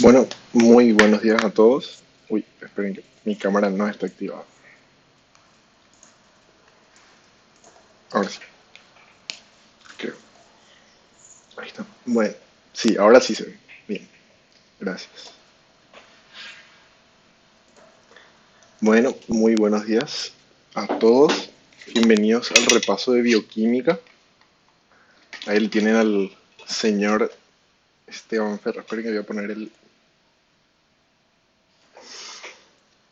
Bueno, muy buenos días a todos. Uy, esperen que mi cámara no está activada. Ahora sí, creo. Ahí está. Bueno, sí, ahora sí se ve. Bien, gracias. Bueno, muy buenos días a todos. Bienvenidos al repaso de bioquímica. Ahí tienen al señor Esteban Ferro. Esperen que voy a poner el,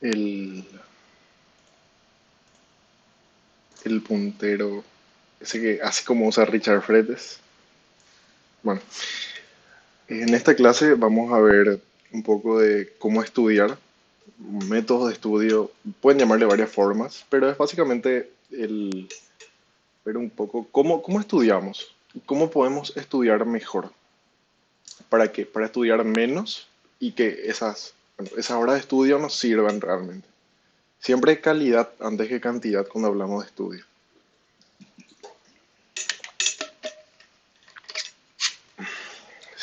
el puntero, ese que así como usa Richard Fredes. Bueno, en esta clase vamos a ver un poco de cómo estudiar, métodos de estudio, pueden llamarle varias formas, pero es básicamente el ver un poco cómo estudiamos, cómo podemos estudiar mejor. ¿Para qué? Para estudiar menos y que esas horas de estudio nos sirvan realmente. Siempre calidad antes que cantidad cuando hablamos de estudio.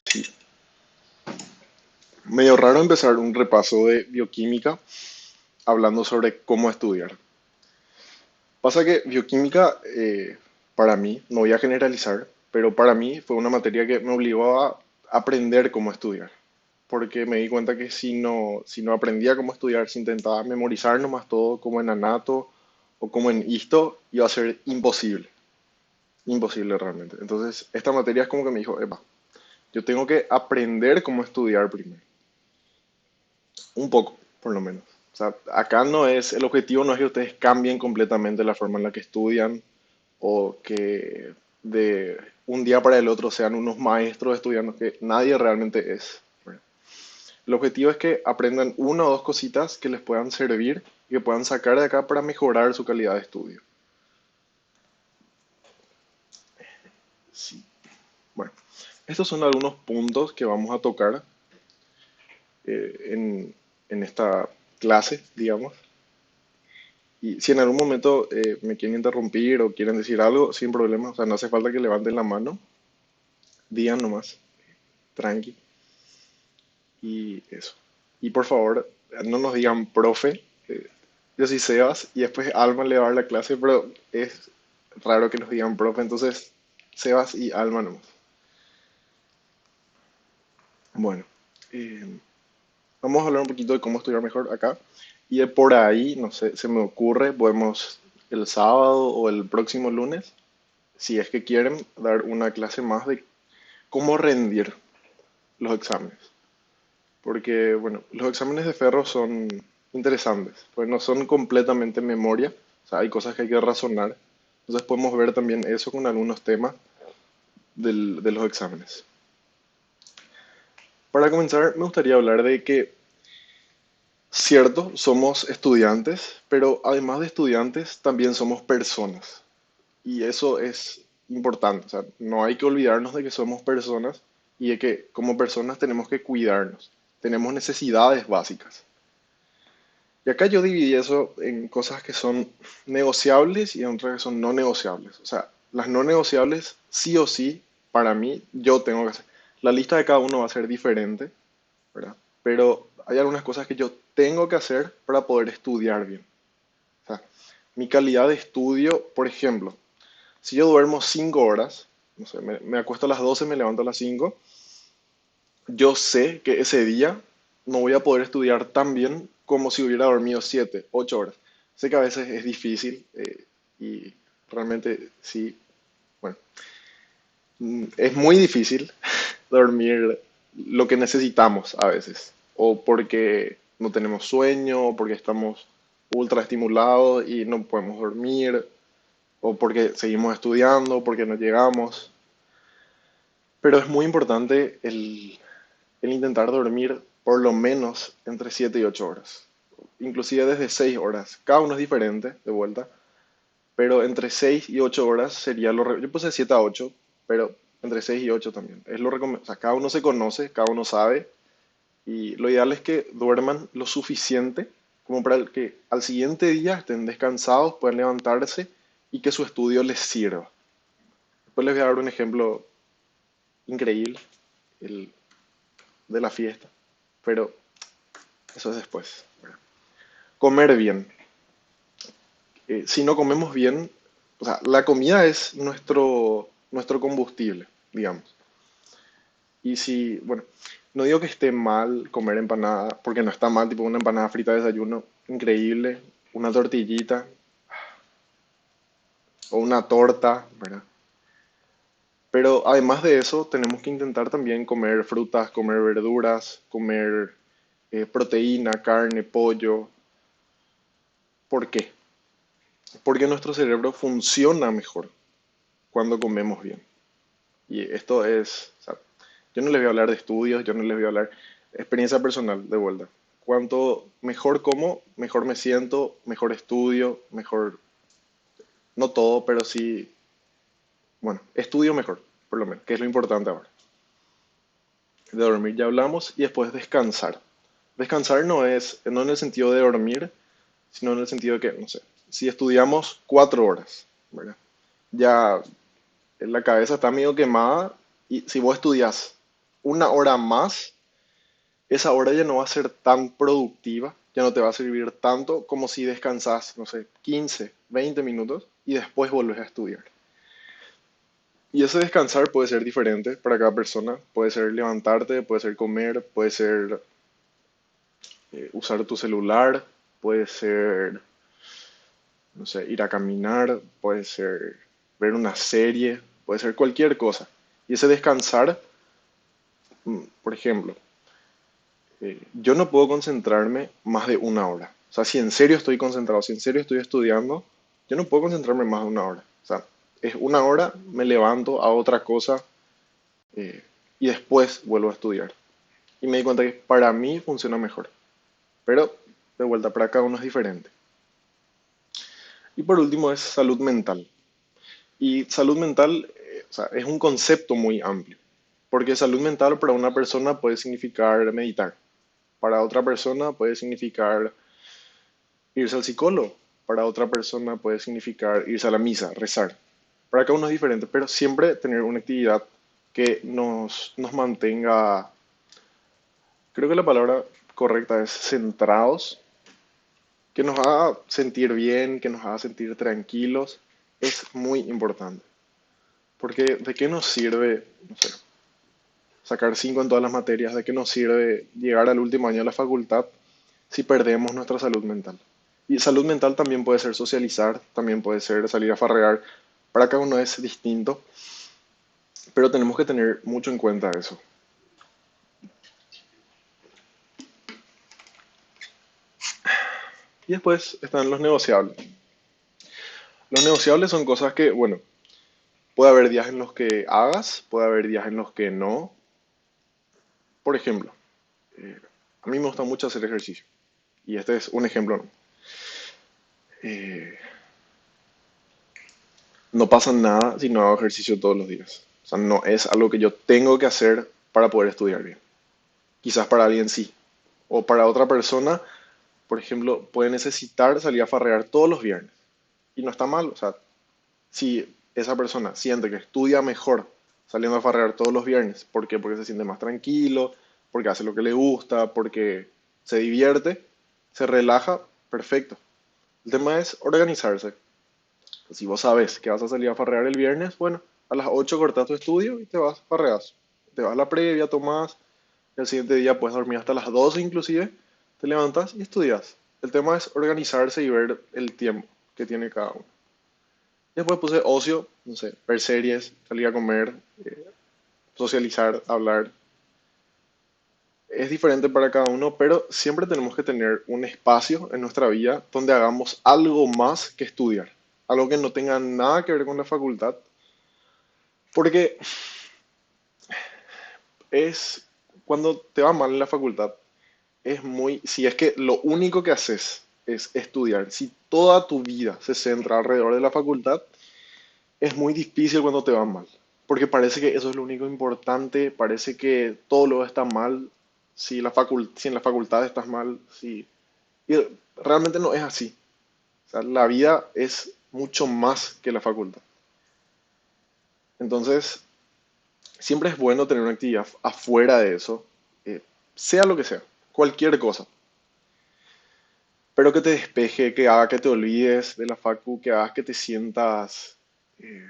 Sí, medio raro empezar un repaso de bioquímica hablando sobre cómo estudiar. Pasa que bioquímica, para mí, no voy a generalizar, pero para mí fue una materia que me obligó a aprender cómo estudiar. Porque me di cuenta que si no aprendía cómo estudiar, si intentaba memorizar nomás todo como en anato o como en histo, iba a ser imposible. Imposible realmente. Entonces, esta materia es como que me dijo, Epa, yo tengo que aprender cómo estudiar primero. Un poco, por lo menos. O sea, acá no es, el objetivo no es que ustedes cambien completamente la forma en la que estudian o que de un día para el otro sean unos maestros estudiando que nadie realmente es. El objetivo es que aprendan una o dos cositas que les puedan servir y que puedan sacar de acá para mejorar su calidad de estudio. Sí. Bueno, estos son algunos puntos que vamos a tocar en esta clase, digamos. Y si en algún momento me quieren interrumpir o quieren decir algo, sin problema, o sea, no hace falta que levanten la mano, digan nomás, tranqui, y eso. Y por favor, no nos digan profe, yo soy Sebas, y después Alma le va a dar la clase, pero es raro que nos digan profe, entonces Sebas y Alma nomás. Bueno, eh, vamos a hablar un poquito de cómo estudiar mejor acá, y de por ahí, no sé, se me ocurre, podemos el sábado o el próximo lunes, si es que quieren, dar una clase más de cómo rendir los exámenes. Porque, bueno, los exámenes de Ferro son interesantes, pues no son completamente memoria, o sea, hay cosas que hay que razonar. Entonces podemos ver también eso con algunos temas de los exámenes. Para comenzar, me gustaría hablar de que, cierto, somos estudiantes, pero además de estudiantes, también somos personas. Y eso es importante, o sea, no hay que olvidarnos de que somos personas y de que como personas tenemos que cuidarnos. Tenemos necesidades básicas. Y acá yo dividí eso en cosas que son negociables y en otras que son no negociables. O sea, las no negociables, sí o sí, para mí, yo tengo que hacer. La lista de cada uno va a ser diferente, ¿verdad? Pero hay algunas cosas que yo tengo que hacer para poder estudiar bien. O sea, mi calidad de estudio, por ejemplo, si yo duermo 5 horas, no sé, me acuesto a las 12, me levanto a las 5, yo sé que ese día no voy a poder estudiar tan bien como si hubiera dormido 7, 8 horas. Sé que a veces es difícil y realmente sí, bueno, es muy difícil dormir lo que necesitamos a veces, o porque no tenemos sueño, o porque estamos ultra estimulados y no podemos dormir, o porque seguimos estudiando, porque no llegamos. Pero es muy importante el intentar dormir por lo menos entre 7 y 8 horas. Inclusive desde 6 horas. Cada uno es diferente, de vuelta. Pero entre 6 y 8 horas sería Yo puse 7 a 8, pero entre 6 y 8 también. Es lo recomendable. O sea, cada uno se conoce, cada uno sabe. Y lo ideal es que duerman lo suficiente como para que al siguiente día estén descansados, puedan levantarse y que su estudio les sirva. Después les voy a dar un ejemplo increíble, el de la fiesta. pero eso es después, ¿verdad? Comer bien. Si no comemos bien, o sea, la comida es nuestro combustible, digamos. Y si, bueno, no digo que esté mal comer empanada, porque no está mal, tipo una empanada frita de desayuno, increíble, una tortillita o una torta, ¿verdad? Pero además de eso, tenemos que intentar también comer frutas, comer verduras, comer proteína, carne, pollo. ¿Por qué? Porque nuestro cerebro funciona mejor cuando comemos bien. Y esto es, o sea, yo no les voy a hablar de estudios, yo no les voy a hablar de experiencia personal de vuelta. Cuanto mejor como, mejor me siento, mejor estudio, mejor, no todo, pero sí, bueno, estudio mejor, por lo menos, que es lo importante ahora. De dormir ya hablamos y después descansar. Descansar no en el sentido de dormir, sino en el sentido de que, no sé, si estudiamos 4 horas, ¿verdad? Ya la cabeza está medio quemada y si vos estudias una hora más, esa hora ya no va a ser tan productiva, ya no te va a servir tanto como si descansas, no sé, 15, 20 minutos y después volvés a estudiar. Y ese descansar puede ser diferente para cada persona, puede ser levantarte, puede ser comer, puede ser usar tu celular, puede ser, no sé, ir a caminar, puede ser ver una serie, puede ser cualquier cosa. Y ese descansar, por ejemplo, yo no puedo concentrarme más de una hora. O sea, si en serio estoy concentrado, si en serio estoy estudiando, yo no puedo concentrarme más de una hora. O sea, es una hora, me levanto a otra cosa eh, y después vuelvo a estudiar. Y me di cuenta que para mí funciona mejor. Pero de vuelta para cada uno es diferente. Y por último es salud mental. Y salud mental, o sea, es un concepto muy amplio. Porque salud mental para una persona puede significar meditar. Para otra persona puede significar irse al psicólogo. Para otra persona puede significar irse a la misa, rezar. Para cada uno es diferente, pero siempre tener una actividad que nos mantenga, creo que la palabra correcta es centrados, que nos haga sentir bien, que nos haga sentir tranquilos, es muy importante. Porque ¿de qué nos sirve, no sé, sacar 5 en todas las materias? ¿De qué nos sirve llegar al último año de la facultad si perdemos nuestra salud mental? Y salud mental también puede ser socializar, también puede ser salir a farrear. Para cada uno es distinto, pero tenemos que tener mucho en cuenta eso. Y después están los negociables. Los negociables son cosas que, bueno, puede haber días en los que hagas, puede haber días en los que no. Por ejemplo, a mí me gusta mucho hacer ejercicio. Y este es un ejemplo, ¿no? Eh, no pasa nada si no hago ejercicio todos los días. O sea, no es algo que yo tengo que hacer para poder estudiar bien. Quizás para alguien sí. O para otra persona, por ejemplo, puede necesitar salir a farrear todos los viernes. Y no está mal. O sea, si esa persona siente que estudia mejor saliendo a farrear todos los viernes, ¿por qué? Porque se siente más tranquilo, porque hace lo que le gusta, porque se divierte, se relaja, perfecto. El tema es organizarse. Si vos sabes que vas a salir a farrear el viernes, bueno, a las 8 cortas tu estudio y te vas, farreas. Te vas a la previa, tomás, el siguiente día puedes dormir hasta las 12 inclusive, te levantas y estudias. El tema es organizarse y ver el tiempo que tiene cada uno. Después puse ocio, no sé, ver series, salir a comer, eh, socializar, hablar. Es diferente para cada uno, pero siempre tenemos que tener un espacio en nuestra vida donde hagamos algo más que estudiar. Algo que no tenga nada que ver con la facultad. Porque es cuando te va mal en la facultad, es muy, si es que lo único que haces es estudiar, si toda tu vida se centra alrededor de la facultad, es muy difícil cuando te va mal, porque parece que eso es lo único importante, parece que todo lo está mal, si en la facultad estás mal, si, y realmente no es así. O sea, la vida es mucho más que la facultad. Entonces, siempre es bueno tener una actividad afuera de eso, sea lo que sea. cualquier cosa, pero que te despeje, que haga que te olvides de la facu, que hagas que te sientas, eh,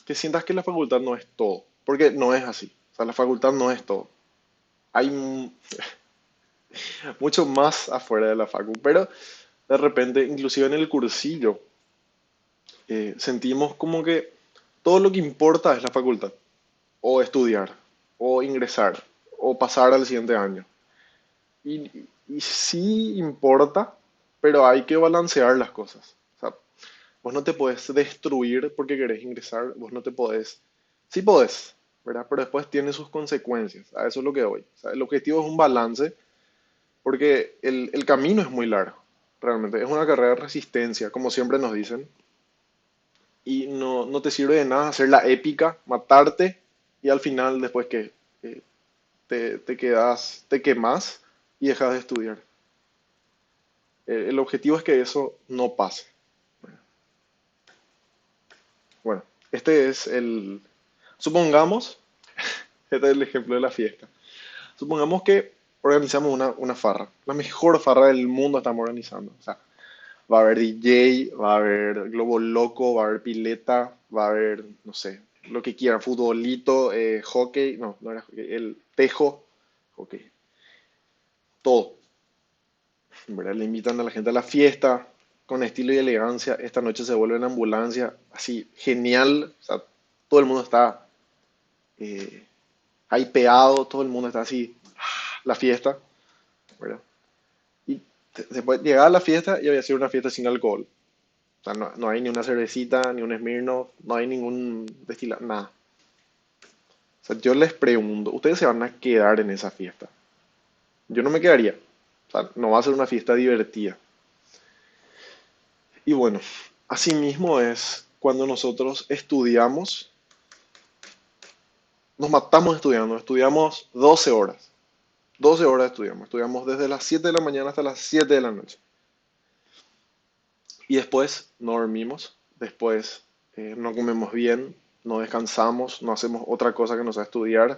que sientas que la facultad no es todo, porque no es así. O sea, la facultad no es todo. Hay mucho más afuera de la facu, pero de repente, inclusive en el cursillo, sentimos como que todo lo que importa es la facultad, o estudiar, o ingresar, o pasar al siguiente año. Y sí importa, pero hay que balancear las cosas. O sea, vos no te podés destruir porque querés ingresar, vos no te podés, sí podés, ¿verdad? Pero después tiene sus consecuencias, a eso es lo que voy. O sea, el objetivo es un balance porque el camino es muy largo, realmente. Es una carrera de resistencia, como siempre nos dicen, y no te sirve de nada hacer la épica, matarte y al final después que te quedas, te quemas y dejas de estudiar. El objetivo es que eso no pase. Bueno, este es el... Supongamos, este es el ejemplo de la fiesta. Supongamos que organizamos una farra, la mejor farra del mundo estamos organizando. O sea, va a haber DJ, va a haber globo loco, va a haber pileta, va a haber, no sé, lo que quieran, futbolito, hockey, no era hockey, el tejo, hockey, todo. ¿Verdad? Le invitan a la gente a la fiesta con estilo y elegancia. Esta noche se vuelve en ambulancia, así genial. O sea, todo el mundo está eh, hypeado, todo el mundo está así, la fiesta, ¿verdad? Y después llegaba la fiesta y había sido una fiesta sin alcohol. O sea, no hay ni una cervecita, ni un Smirnoff, no hay ningún destilado, nada. O sea, yo les pregunto, ¿ustedes se van a quedar en esa fiesta? Yo no me quedaría. O sea, no va a ser una fiesta divertida. Y bueno, asimismo es cuando nosotros estudiamos, nos matamos estudiando, estudiamos 12 horas. 12 horas estudiamos, estudiamos desde las 7 de la mañana hasta las 7 de la noche. Y después no dormimos, después no comemos bien, no descansamos, no hacemos otra cosa que no sea estudiar.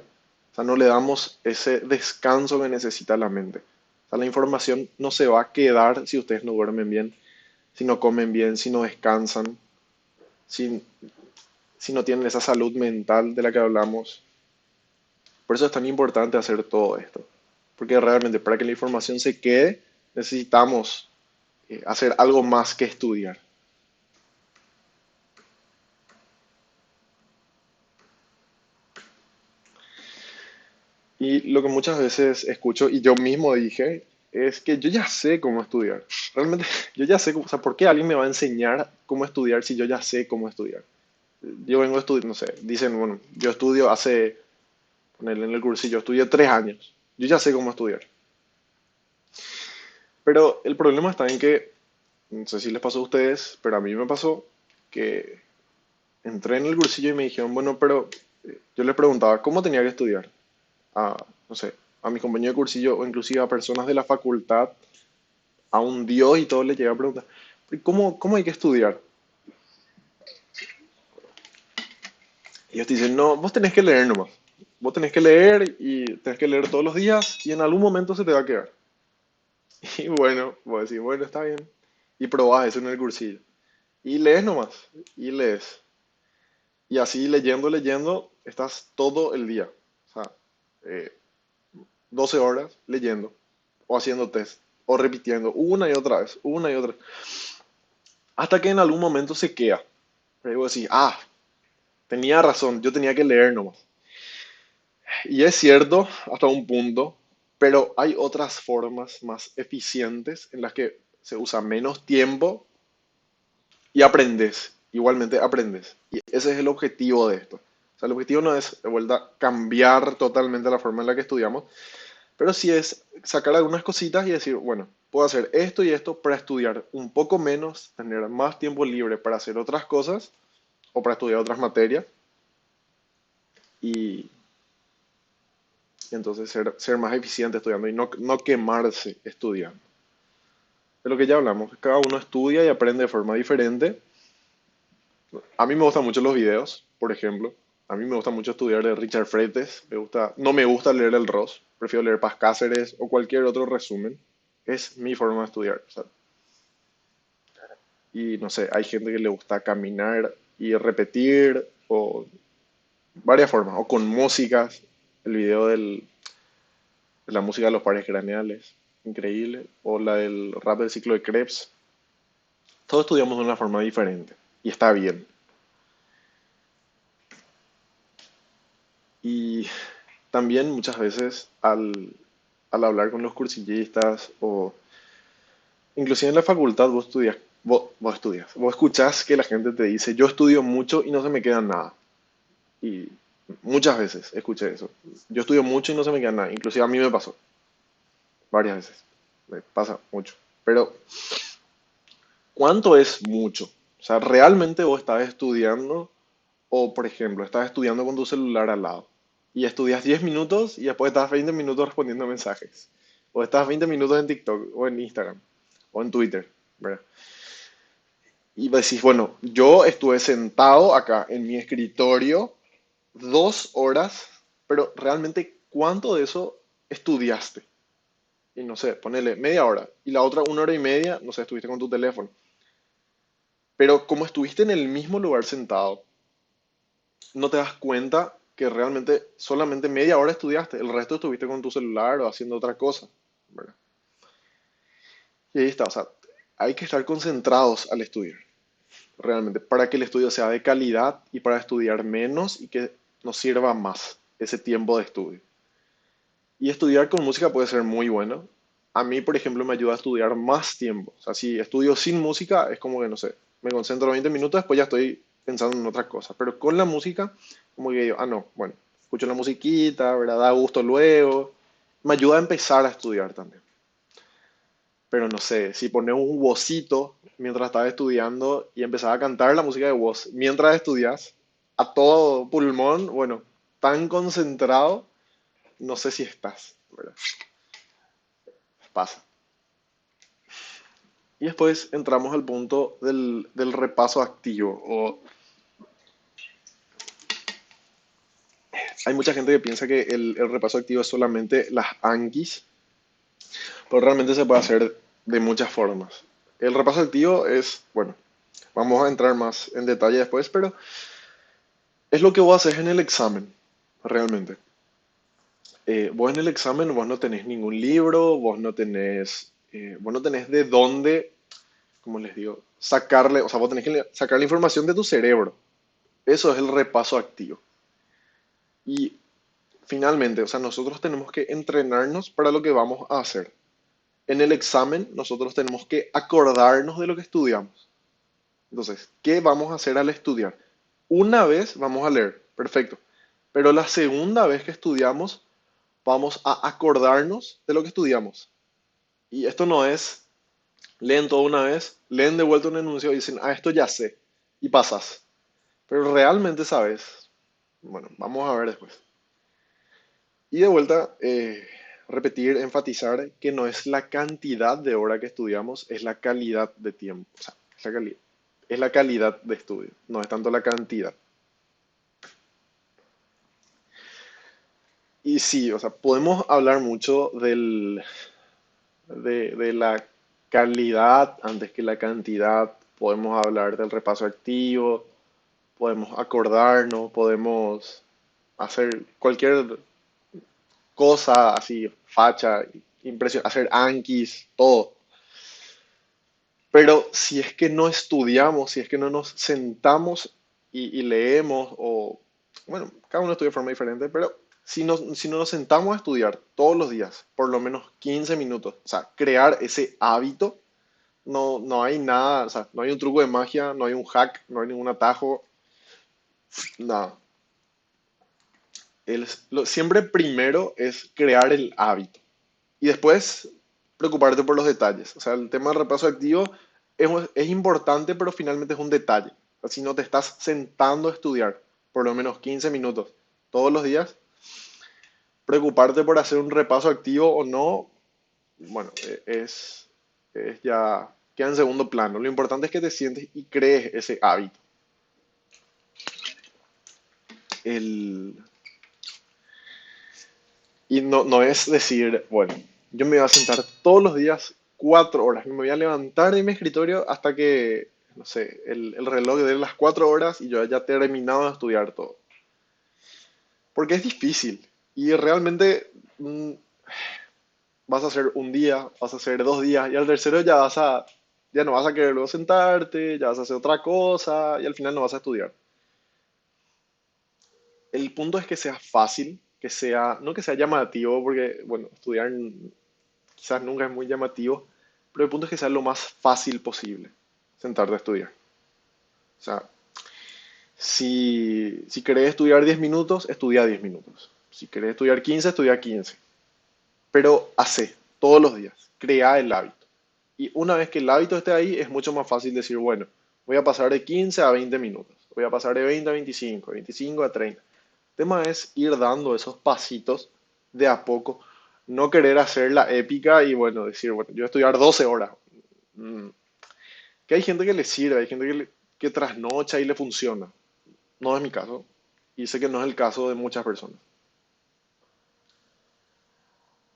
O sea, no le damos ese descanso que necesita la mente. O sea, la información no se va a quedar si ustedes no duermen bien, si no comen bien, si no descansan, si, si no tienen esa salud mental de la que hablamos. Por eso es tan importante hacer todo esto. Porque realmente para que la información se quede, necesitamos hacer algo más que estudiar. Y lo que muchas veces escucho, y yo mismo dije, es que yo ya sé cómo estudiar. Realmente, yo ya sé, o sea, ¿por qué alguien me va a enseñar cómo estudiar si yo ya sé cómo estudiar? Yo vengo a estudiar, no sé, dicen, bueno, yo estudio hace, ponele en el cursillo, estudié 3 años. Yo ya sé cómo estudiar. Pero el problema está en que, no sé si les pasó a ustedes, pero a mí me pasó que entré en el cursillo y me dijeron, bueno, pero yo les preguntaba, ¿cómo tenía que estudiar? A, no sé, a mis compañeros de cursillo o inclusive a personas de la facultad, a un dios y todo les llega a preguntar, ¿cómo hay que estudiar? Y ellos te dicen, no, vos tenés que leer nomás. Vos tenés que leer y tenés que leer todos los días y en algún momento se te va a quedar. Y bueno, vos decís, bueno, está bien. Y probás eso en el cursillo. Y lees nomás, y lees. Y así leyendo, leyendo, estás todo el día. O sea, eh, 12 horas leyendo, o haciendo test, o repitiendo una y otra vez, una y otra vez. Hasta que en algún momento se queda. Pero digo así, tenía razón, yo tenía que leer nomás. Y es cierto hasta un punto, pero hay otras formas más eficientes en las que se usa menos tiempo y aprendes. Igualmente aprendes. Y ese es el objetivo de esto. O sea, el objetivo no es de vuelta cambiar totalmente la forma en la que estudiamos, pero sí es sacar algunas cositas y decir, bueno, puedo hacer esto y esto para estudiar un poco menos, tener más tiempo libre para hacer otras cosas o para estudiar otras materias y, y entonces ser más eficiente estudiando y no quemarse estudiando. De lo que ya hablamos, cada uno estudia y aprende de forma diferente. A mí me gustan mucho los videos, por ejemplo. A mí me gusta mucho estudiar de Richard Freites. No me gusta leer el Ross. Prefiero leer Paz Cáceres o cualquier otro resumen. Es mi forma de estudiar. O sea, y no sé, hay gente que le gusta caminar y repetir o varias formas. O con músicas. El video de la música de los pares craneales. Increíble. O la del rap del ciclo de Krebs. Todos estudiamos de una forma diferente. Y está bien. Y también muchas veces al hablar con los cursillistas o inclusive en la facultad vos escuchás que la gente te dice, yo estudio mucho y no se me queda nada. Y muchas veces escuché eso. Yo estudio mucho y no se me queda nada. Inclusive a mí me pasó varias veces. Me pasa mucho. Pero, ¿cuánto es mucho? O sea, ¿realmente vos estás estudiando o, por ejemplo, estás estudiando con tu celular al lado y estudias 10 minutos y después estás 20 minutos respondiendo mensajes? O estás 20 minutos en TikTok o en Instagram o en Twitter, ¿verdad? Y decís, bueno, yo estuve sentado acá en mi escritorio 2 horas, pero realmente, ¿cuánto de eso estudiaste? Y no sé, ponele media hora. Y la otra 1 hora y media, no sé, estuviste con tu teléfono. Pero como estuviste en el mismo lugar sentado, no te das cuenta que realmente solamente media hora estudiaste, el resto estuviste con tu celular o haciendo otra cosa, ¿verdad? Y ahí está, o sea, hay que estar concentrados al estudiar, realmente, para que el estudio sea de calidad y para estudiar menos y que nos sirva más ese tiempo de estudio. Y estudiar con música puede ser muy bueno. A mí, por ejemplo, me ayuda a estudiar más tiempo. O sea, si estudio sin música, es como que, no sé, me concentro 20 minutos, después ya estoy pensando en otras cosas. Pero con la música, como que digo, no, bueno, escucho la musiquita, ¿verdad? Da gusto luego. Me ayuda a empezar a estudiar también. Pero no sé, si pones un wozito mientras estás estudiando y empezás a cantar la música de Woz mientras estudias, a todo pulmón, bueno, tan concentrado, no sé si estás, ¿verdad? Pasa. Y después entramos al punto del repaso activo. Hay mucha gente que piensa que el repaso activo es solamente las Anquis, pero realmente se puede hacer de muchas formas. El repaso activo es, bueno, vamos a entrar más en detalle después, pero es lo que vos haces en el examen, realmente. Vos en el examen, vos no tenés ningún libro, vos no tenés de dónde, como les digo, sacarle, o sea, vos tenés que sacar la información de tu cerebro. Eso es el repaso activo. Y finalmente, o sea, nosotros tenemos que entrenarnos para lo que vamos a hacer. En el examen, nosotros tenemos que acordarnos de lo que estudiamos. Entonces, ¿qué vamos a hacer al estudiar? Una vez vamos a leer, perfecto. Pero la segunda vez que estudiamos, vamos a acordarnos de lo que estudiamos. Y esto no es, leen todo una vez, leen de vuelta un enunciado y dicen, esto ya sé, y pasas. Pero realmente sabes. Bueno, vamos a ver después. Y de vuelta, repetir, enfatizar que no es la cantidad de hora que estudiamos, es la calidad de tiempo. O sea, es la calidad de estudio, no es tanto la cantidad. Y sí, o sea, podemos hablar mucho de la calidad antes que la cantidad. Podemos hablar del repaso activo, podemos acordarnos, podemos hacer cualquier cosa así, facha, impresión, hacer Anquis, todo. Pero si es que no estudiamos, si es que no nos sentamos y leemos, o bueno, cada uno estudia de forma diferente, pero si no nos sentamos a estudiar todos los días, por lo menos 15 minutos, o sea, crear ese hábito, no hay nada, o sea, no hay un truco de magia, no hay un hack, no hay ningún atajo, nada. Siempre primero es crear el hábito. Y después, preocuparte por los detalles. O sea, el tema del repaso activo es importante, pero finalmente es un detalle. O sea, si no te estás sentando a estudiar por lo menos 15 minutos todos los días, preocuparte por hacer un repaso activo o no, bueno, es ya queda en segundo plano. Lo importante es que te sientes y crees ese hábito. el, y no es decir, bueno, yo me voy a sentar todos los días 4 horas, me voy a levantar de mi escritorio hasta que, no sé, el reloj dé las 4 horas y yo haya terminado de estudiar todo. Porque es difícil y realmente vas a hacer un día, vas a hacer 2 días y al tercero ya no vas a querer luego sentarte, ya vas a hacer otra cosa y al final no vas a estudiar. El punto es que sea fácil, que sea, no que sea llamativo, porque, bueno, estudiar quizás nunca es muy llamativo, pero el punto es que sea lo más fácil posible, sentarte a estudiar. O sea, si querés estudiar 10 minutos, estudia 10 minutos. Si querés estudiar 15, estudia 15. Pero hace todos los días, crea el hábito. Y una vez que el hábito esté ahí, es mucho más fácil decir, bueno, voy a pasar de 15 a 20 minutos, voy a pasar de 20 a 25, 25 a 30. El tema es ir dando esos pasitos de a poco, no querer hacer la épica y bueno, decir, bueno, yo voy a estudiar 12 horas. Mm, Que hay gente que le sirve, hay gente que trasnocha y le funciona. No es mi caso y sé que no es el caso de muchas personas.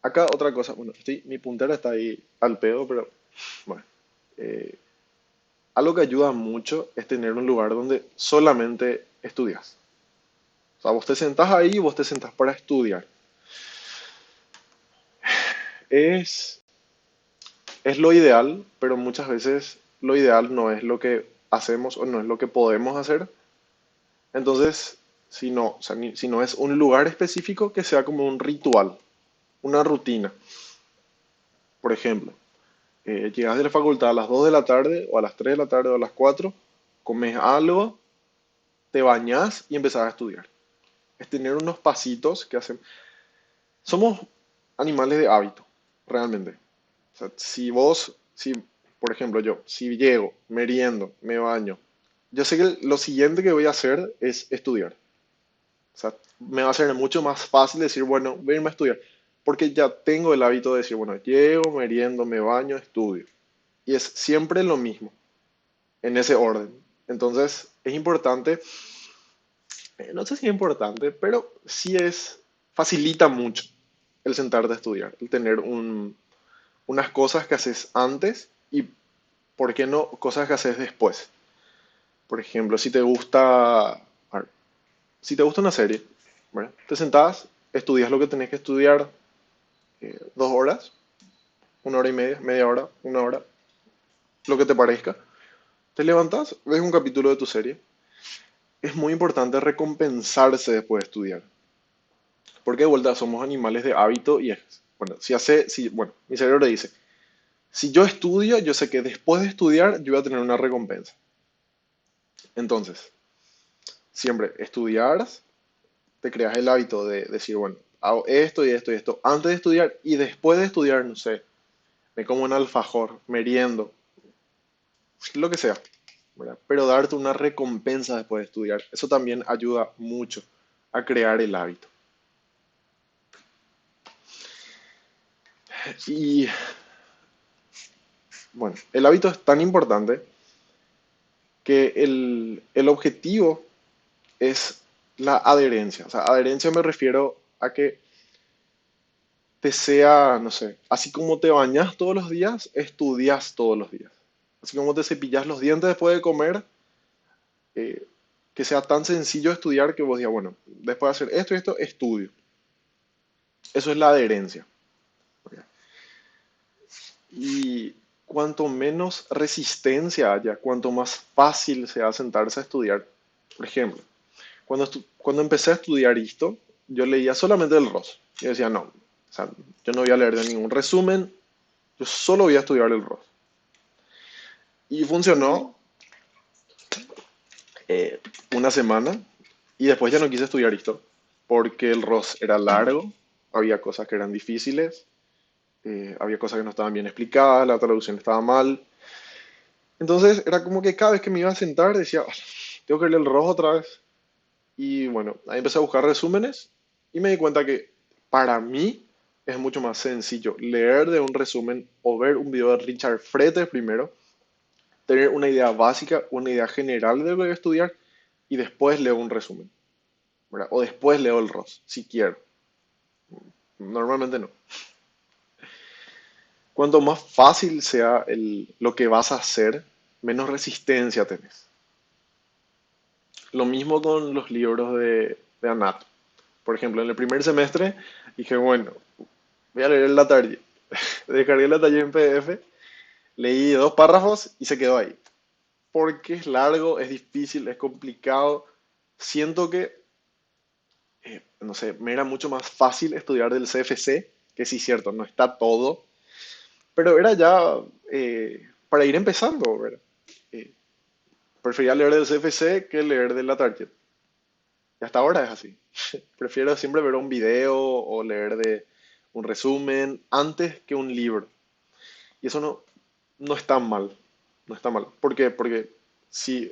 Acá otra cosa, bueno, mi puntera está ahí al pedo, pero bueno, eh, algo que ayuda mucho es tener un lugar donde solamente estudias. O sea, vos te sentás ahí y vos te sentás para estudiar. Es, es lo ideal, pero muchas veces lo ideal no es lo que hacemos o no es lo que podemos hacer. Entonces, si no, o sea, si no es un lugar específico, que sea como un ritual, una rutina. Por ejemplo, llegas de la facultad a las 2 de la tarde o a las 3 de la tarde o a las 4, comes algo, te bañas y empezás a estudiar. Es tener unos pasitos que hacen. Somos animales de hábito, realmente. O sea, si, por ejemplo, yo, si llego, meriendo, me baño, yo sé que lo siguiente que voy a hacer es estudiar. O sea, me va a ser mucho más fácil decir, bueno, voy a irme a estudiar, porque ya tengo el hábito de decir, bueno, llego, meriendo, me baño, estudio. Y es siempre lo mismo, en ese orden. Entonces, es importante, no sé si es importante, pero sí facilita mucho el sentarte a estudiar, el tener unas cosas que haces antes y, ¿por qué no?, cosas que haces después. Por ejemplo, a ver, si te gusta una serie, ¿verdad? Te sentás, estudias lo que tenés que estudiar, 2 horas, 1 hora y media, media hora, 1 hora, lo que te parezca. Te levantás, ves un capítulo de tu serie. Es muy importante recompensarse después de estudiar. Porque de vuelta somos animales de hábito y bueno, bueno, mi cerebro dice, si yo estudio, yo sé que después de estudiar yo voy a tener una recompensa. Entonces, siempre estudiar, te creas el hábito de decir, bueno, hago esto y esto y esto antes de estudiar y después de estudiar, no sé, me como un alfajor, meriendo, lo que sea, ¿verdad? Pero darte una recompensa después de estudiar, eso también ayuda mucho a crear el hábito. Y bueno, el hábito es tan importante que el objetivo es la adherencia. O sea, adherencia me refiero a que te sea, no sé, así como te bañas todos los días, estudias todos los días. Así como te cepillas los dientes después de comer, eh, que sea tan sencillo estudiar que vos digas, bueno, después de hacer esto y esto, estudio. Eso es la adherencia. Y cuanto menos resistencia haya, cuanto más fácil sea sentarse a estudiar. Por ejemplo, cuando empecé a estudiar esto, yo leía solamente el ROS. Yo decía, no, o sea, yo no voy a leer de ningún resumen, yo solo voy a estudiar el ROS. Y funcionó eh, una semana y después ya no quise estudiar esto porque el ROS era largo, había cosas que eran difíciles, había cosas que no estaban bien explicadas, la traducción estaba mal. Entonces era como que cada vez que me iba a sentar decía, "Ah, tengo que leer el ROS otra vez". Y bueno, ahí empecé a buscar resúmenes y me di cuenta que para mí es mucho más sencillo leer de un resumen o ver un video de Richard Fretes primero, tener una idea básica, una idea general de lo que voy a estudiar y después leo un resumen. ¿verdad? O después leo el ROS, si quiero. Normalmente no. Cuanto más fácil sea lo que vas a hacer, menos resistencia tenés. Lo mismo con los libros de Anato. Por ejemplo, en el primer semestre dije, bueno, voy a leer la tarea. Descargué la tarea en PDF, leí 2 párrafos y se quedó ahí. Porque es largo, es difícil, es complicado. Siento que, no sé, me era mucho más fácil estudiar del CFC, que sí, cierto, no está todo, pero era ya para ir empezando, ¿verdad? Eh, Prefería leer del CFC que leer de la Target. Y hasta ahora es así. Prefiero siempre ver un video o leer de un resumen antes que un libro. Y eso no es tan mal. No está mal. ¿Por qué? Porque si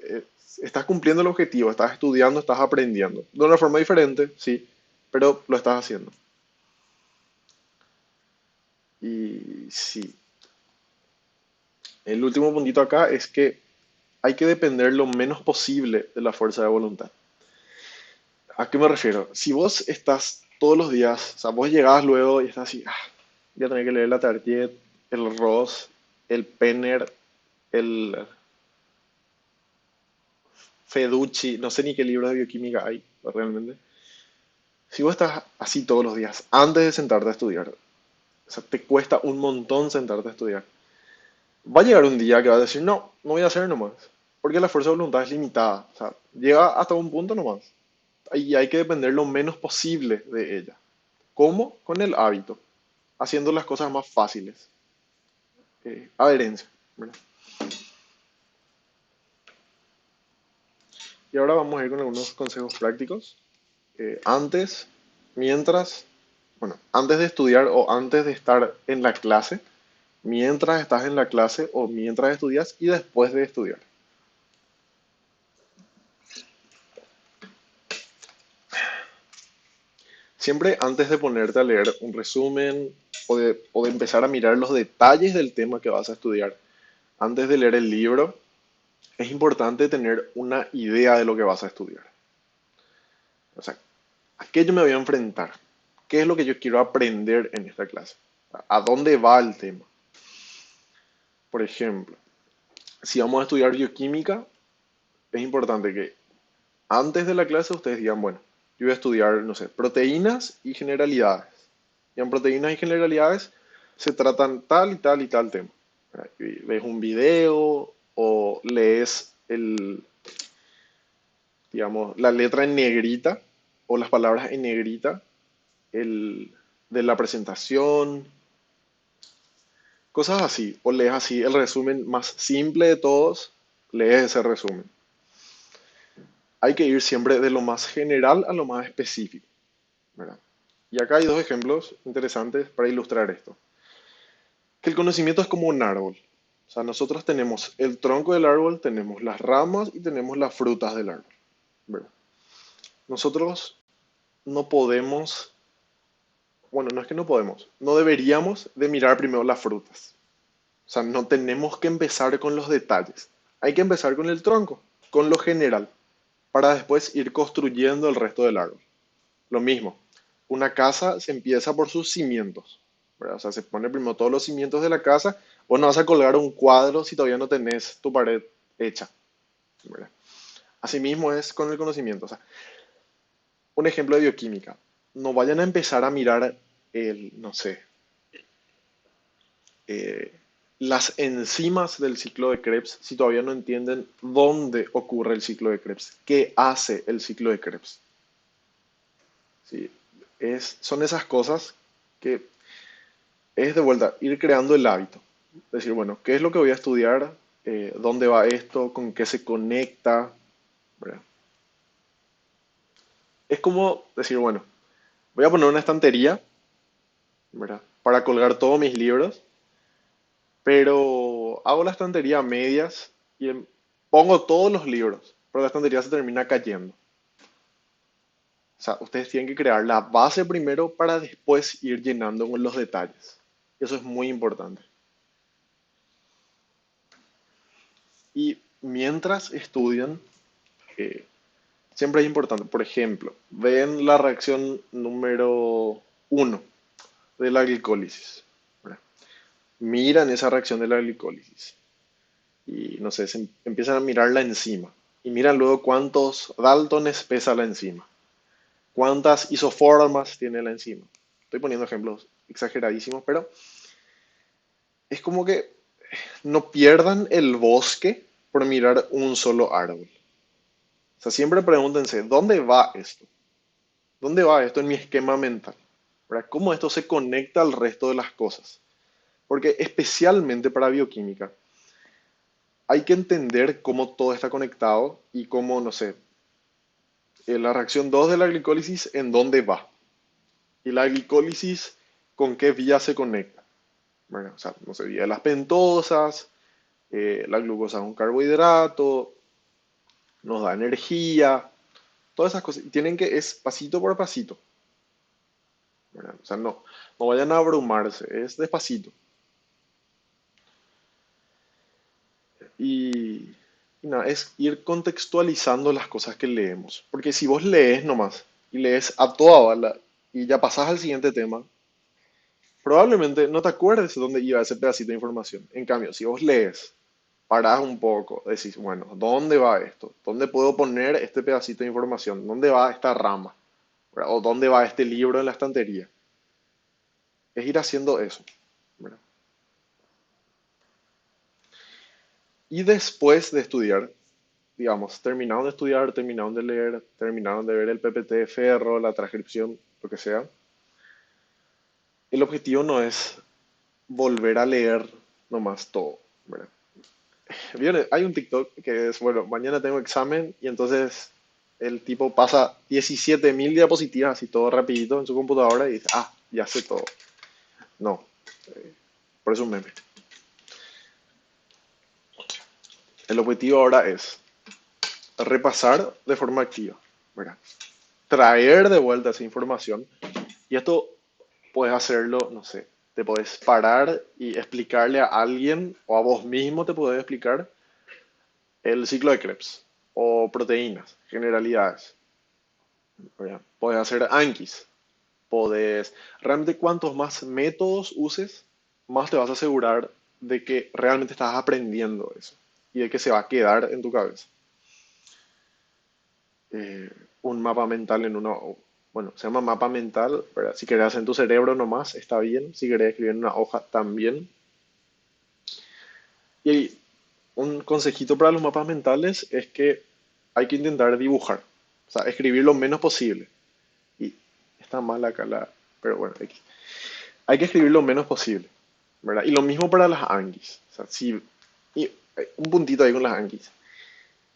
estás cumpliendo el objetivo, estás estudiando, estás aprendiendo. De una forma diferente, sí, pero lo estás haciendo. Y sí, el último puntito acá es que hay que depender lo menos posible de la fuerza de voluntad. ¿A qué me refiero? Si vos estás todos los días, o sea, vos llegás luego y estás así, voy a tener que leer la Target, el Ross, el Penner, el Feducci, no sé ni qué libros de bioquímica hay realmente. Si vos estás así todos los días, antes de sentarte a estudiar, o sea, te cuesta un montón sentarte a estudiar, va a llegar un día que vas a decir, no, no voy a hacer nomás, porque la fuerza de voluntad es limitada, o sea, llega hasta un punto nomás, y hay que depender lo menos posible de ella. ¿Cómo? Con el hábito, haciendo las cosas más fáciles. Adherencia, ¿verdad? Y ahora vamos a ir con algunos consejos prácticos. Antes, mientras, bueno, antes de estudiar o antes de estar en la clase, mientras estás en la clase o mientras estudias y después de estudiar. Siempre antes de ponerte a leer un resumen o de empezar a mirar los detalles del tema que vas a estudiar, antes de leer el libro, es importante tener una idea de lo que vas a estudiar. O sea, ¿a qué yo me voy a enfrentar? ¿Qué es lo que yo quiero aprender en esta clase? ¿A dónde va el tema? Por ejemplo, si vamos a estudiar bioquímica, es importante que antes de la clase ustedes digan, bueno, yo voy a estudiar, no sé, proteínas y generalidades. Y en proteínas y generalidades se tratan tal y tal y tal tema. ¿Verdad? Y ves un video o lees digamos, la letra en negrita o las palabras en negrita el, de la presentación, cosas así. O lees así el resumen más simple de todos, lees ese resumen. Hay que ir siempre de lo más general a lo más específico, ¿verdad? Y acá hay dos ejemplos interesantes para ilustrar esto. Que el conocimiento es como un árbol. O sea, nosotros tenemos el tronco del árbol, tenemos las ramas y tenemos las frutas del árbol, ¿verdad? Nosotros no podemos, bueno, no es que no podemos, no deberíamos de mirar primero las frutas. O sea, no tenemos que empezar con los detalles. Hay que empezar con el tronco, con lo general, para después ir construyendo el resto del árbol. Lo mismo, una casa se empieza por sus cimientos, ¿verdad? O sea, se pone primero todos los cimientos de la casa. Vos no vas a colgar un cuadro si todavía no tenés tu pared hecha, ¿verdad? Asimismo es con el conocimiento. O sea, un ejemplo de bioquímica. No vayan a empezar a mirar no sé, eh, las enzimas del ciclo de Krebs si todavía no entienden dónde ocurre el ciclo de Krebs, qué hace el ciclo de Krebs. ¿Sí? Son esas cosas que es de vuelta ir creando el hábito. Decir, bueno, ¿qué es lo que voy a estudiar? ¿Dónde va esto? ¿Con qué se conecta? ¿Verdad? Es como decir, bueno, voy a poner una estantería, ¿verdad? Para colgar todos mis libros, pero hago la estantería a medias y pongo todos los libros, pero la estantería se termina cayendo. O sea, ustedes tienen que crear la base primero para después ir llenando con los detalles. Eso es muy importante. Y mientras estudian, eh, Siempre es importante. Por ejemplo, ven la reacción número uno de la glicólisis. ¿Verdad? Miran esa reacción de la glicólisis y no sé, empiezan a mirar la enzima y miran luego cuántos Daltones pesa la enzima, cuántas isoformas tiene la enzima. Estoy poniendo ejemplos exageradísimos, pero es como que no pierdan el bosque por mirar un solo árbol. O sea, siempre pregúntense, ¿dónde va esto? ¿Dónde va esto en mi esquema mental? ¿Verdad? ¿Cómo esto se conecta al resto de las cosas? Porque especialmente para bioquímica, hay que entender cómo todo está conectado y cómo, no sé, la reacción 2 de la glicólisis, en dónde va. Y la glicólisis, con qué vía se conecta. Bueno, o sea, no sé, vía de las pentosas, la glucosa es un carbohidrato, nos da energía, todas esas cosas. Y tienen que, es pasito por pasito. ¿Verdad? O sea, no vayan a abrumarse, es despacito. Y, y nada, es ir contextualizando las cosas que leemos. Porque si vos lees nomás y lees a toda bala y ya pasás al siguiente tema, probablemente no te acuerdes de dónde iba ese pedacito de información. En cambio, si vos lees, parás un poco, decís, bueno, ¿dónde va esto? ¿Dónde puedo poner este pedacito de información? ¿Dónde va esta rama? ¿Verdad? ¿O dónde va este libro en la estantería? Es ir haciendo eso. ¿Verdad? Y después de estudiar, digamos, terminaron de estudiar, terminaron de leer, terminaron de ver el PPT de Ferro, la transcripción, lo que sea, el objetivo no es volver a leer nomás todo, ¿verdad? ¿Vieron? Hay un TikTok que es, bueno, mañana tengo examen y entonces el tipo pasa 17.000 diapositivas así todo rapidito en su computadora y dice, ah, ya sé todo. No, por eso un meme. El objetivo ahora es repasar de forma activa, ¿verdad? Traer de vuelta esa información y esto puedes hacerlo, no sé, te puedes parar y explicarle a alguien o a vos mismo te puedes explicar el ciclo de Krebs o proteínas, generalidades. ¿Verdad? Puedes hacer Anquis, podés, realmente cuantos más métodos uses, más te vas a asegurar de que realmente estás aprendiendo eso y de que se va a quedar en tu cabeza. Eh, un mapa mental en una, bueno, se llama mapa mental, ¿verdad? Si querés hacer en tu cerebro nomás, está bien, si querés escribir en una hoja, también. Y un consejito para los mapas mentales es que hay que intentar dibujar, o sea, escribir lo menos posible. Y está mal acá la, pero bueno, hay que escribir lo menos posible, ¿verdad? Y lo mismo para las Anguis. O sea, si, y un puntito ahí con las Anguis.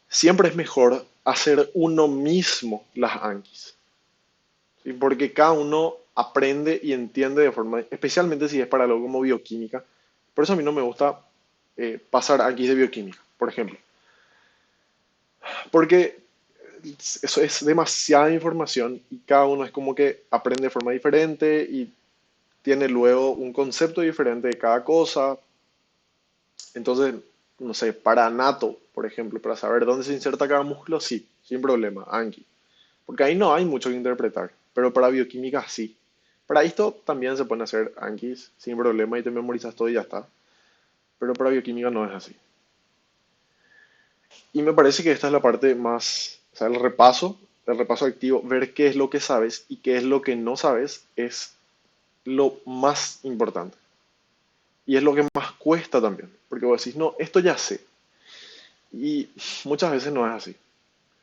Siempre es mejor hacer uno mismo las Anguis, ¿sí? Porque cada uno aprende y entiende de forma, especialmente si es para algo como bioquímica. Por eso a mí no me gusta pasar Anguis de bioquímica, por ejemplo. Porque eso es demasiada información y cada uno es como que aprende de forma diferente y tiene luego un concepto diferente de cada cosa. Entonces, no sé, para anato, por ejemplo, para saber dónde se inserta cada músculo, sí, sin problema, Anki. Porque ahí no hay mucho que interpretar, pero para bioquímica sí. Para esto también se pueden hacer Ankis sin problema y te memorizas todo y ya está. Pero para bioquímica no es así. Y me parece que esta es la parte más, o sea, el repaso activo, ver qué es lo que sabes y qué es lo que no sabes es lo más importante. Y es lo que más cuesta también, porque vos decís, no, esto ya sé. Y muchas veces no es así.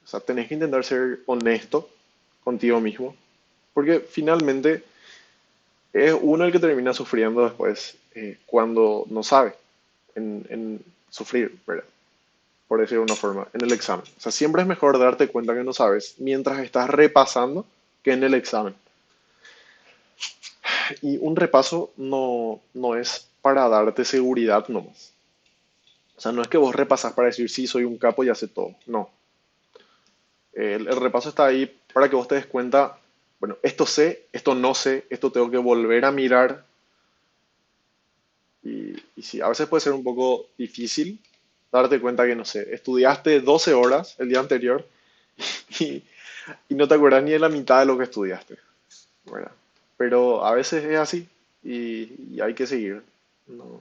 O sea, tenés que intentar ser honesto contigo mismo, porque finalmente es uno el que termina sufriendo después cuando no sabe en sufrir, ¿verdad? Por decirlo de una forma, en el examen. O sea, siempre es mejor darte cuenta que no sabes mientras estás repasando que en el examen. Y un repaso no es para darte seguridad nomás. O sea, no es que vos repasas para decir, sí, soy un capo y hace todo. No. El repaso está ahí para que vos te des cuenta, bueno, esto sé, esto no sé, esto tengo que volver a mirar. Y sí, a veces puede ser un poco difícil darte cuenta que, no sé, estudiaste 12 horas el día anterior y, y no te acuerdas ni de la mitad de lo que estudiaste, ¿verdad? Pero a veces es así y hay que seguir. No,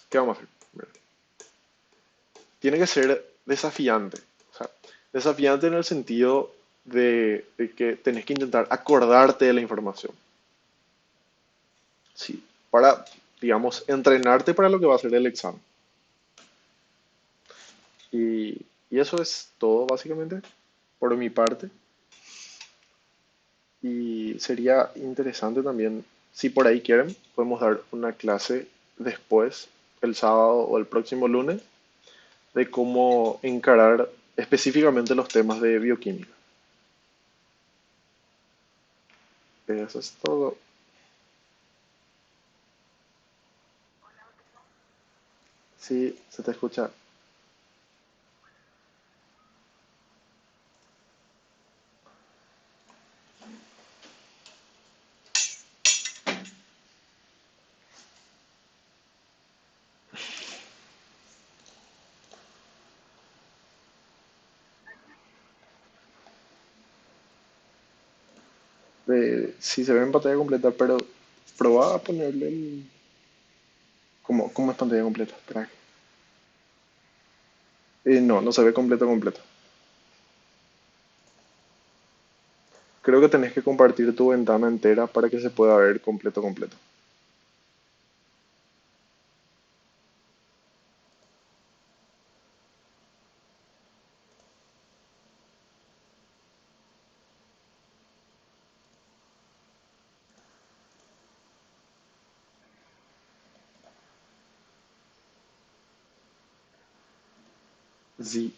¿qué vamos a hacer? ¿Verdad? Tiene que ser desafiante. O sea, desafiante en el sentido de que tenés que intentar acordarte de la información. Sí, para, digamos, entrenarte para lo que va a ser el examen. Y eso es todo básicamente por mi parte. Y sería interesante también, si por ahí quieren, podemos dar una clase después, el sábado o el próximo lunes, de cómo encarar específicamente los temas de bioquímica. Eso es todo. Sí, se te escucha. Sí se ve en pantalla completa, pero probaba a ponerle el... ¿Cómo es pantalla completa? Espera. No, no se ve completo. Creo que tenés que compartir tu ventana entera para que se pueda ver completo. Sí.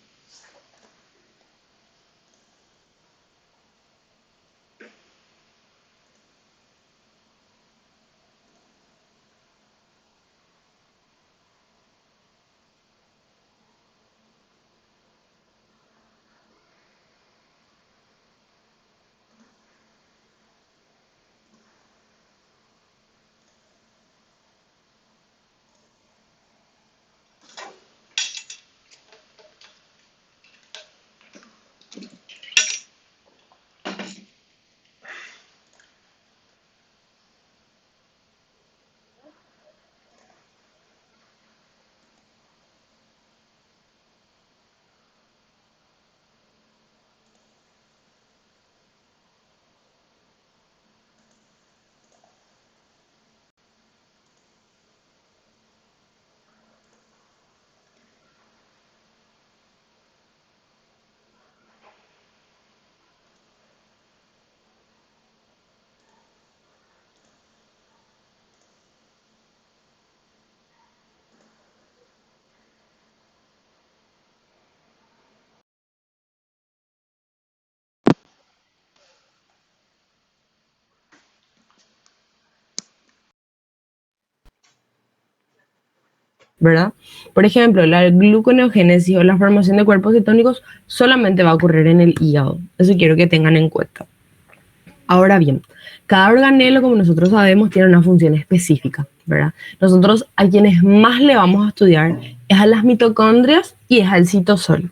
¿Verdad? Por ejemplo, la gluconeogénesis o la formación de cuerpos cetónicos solamente va a ocurrir en el hígado. Eso quiero que tengan en cuenta. Ahora bien, cada organelo, como nosotros sabemos, tiene una función específica, ¿verdad? Nosotros a quienes más le vamos a estudiar es a las mitocondrias y es al citosol.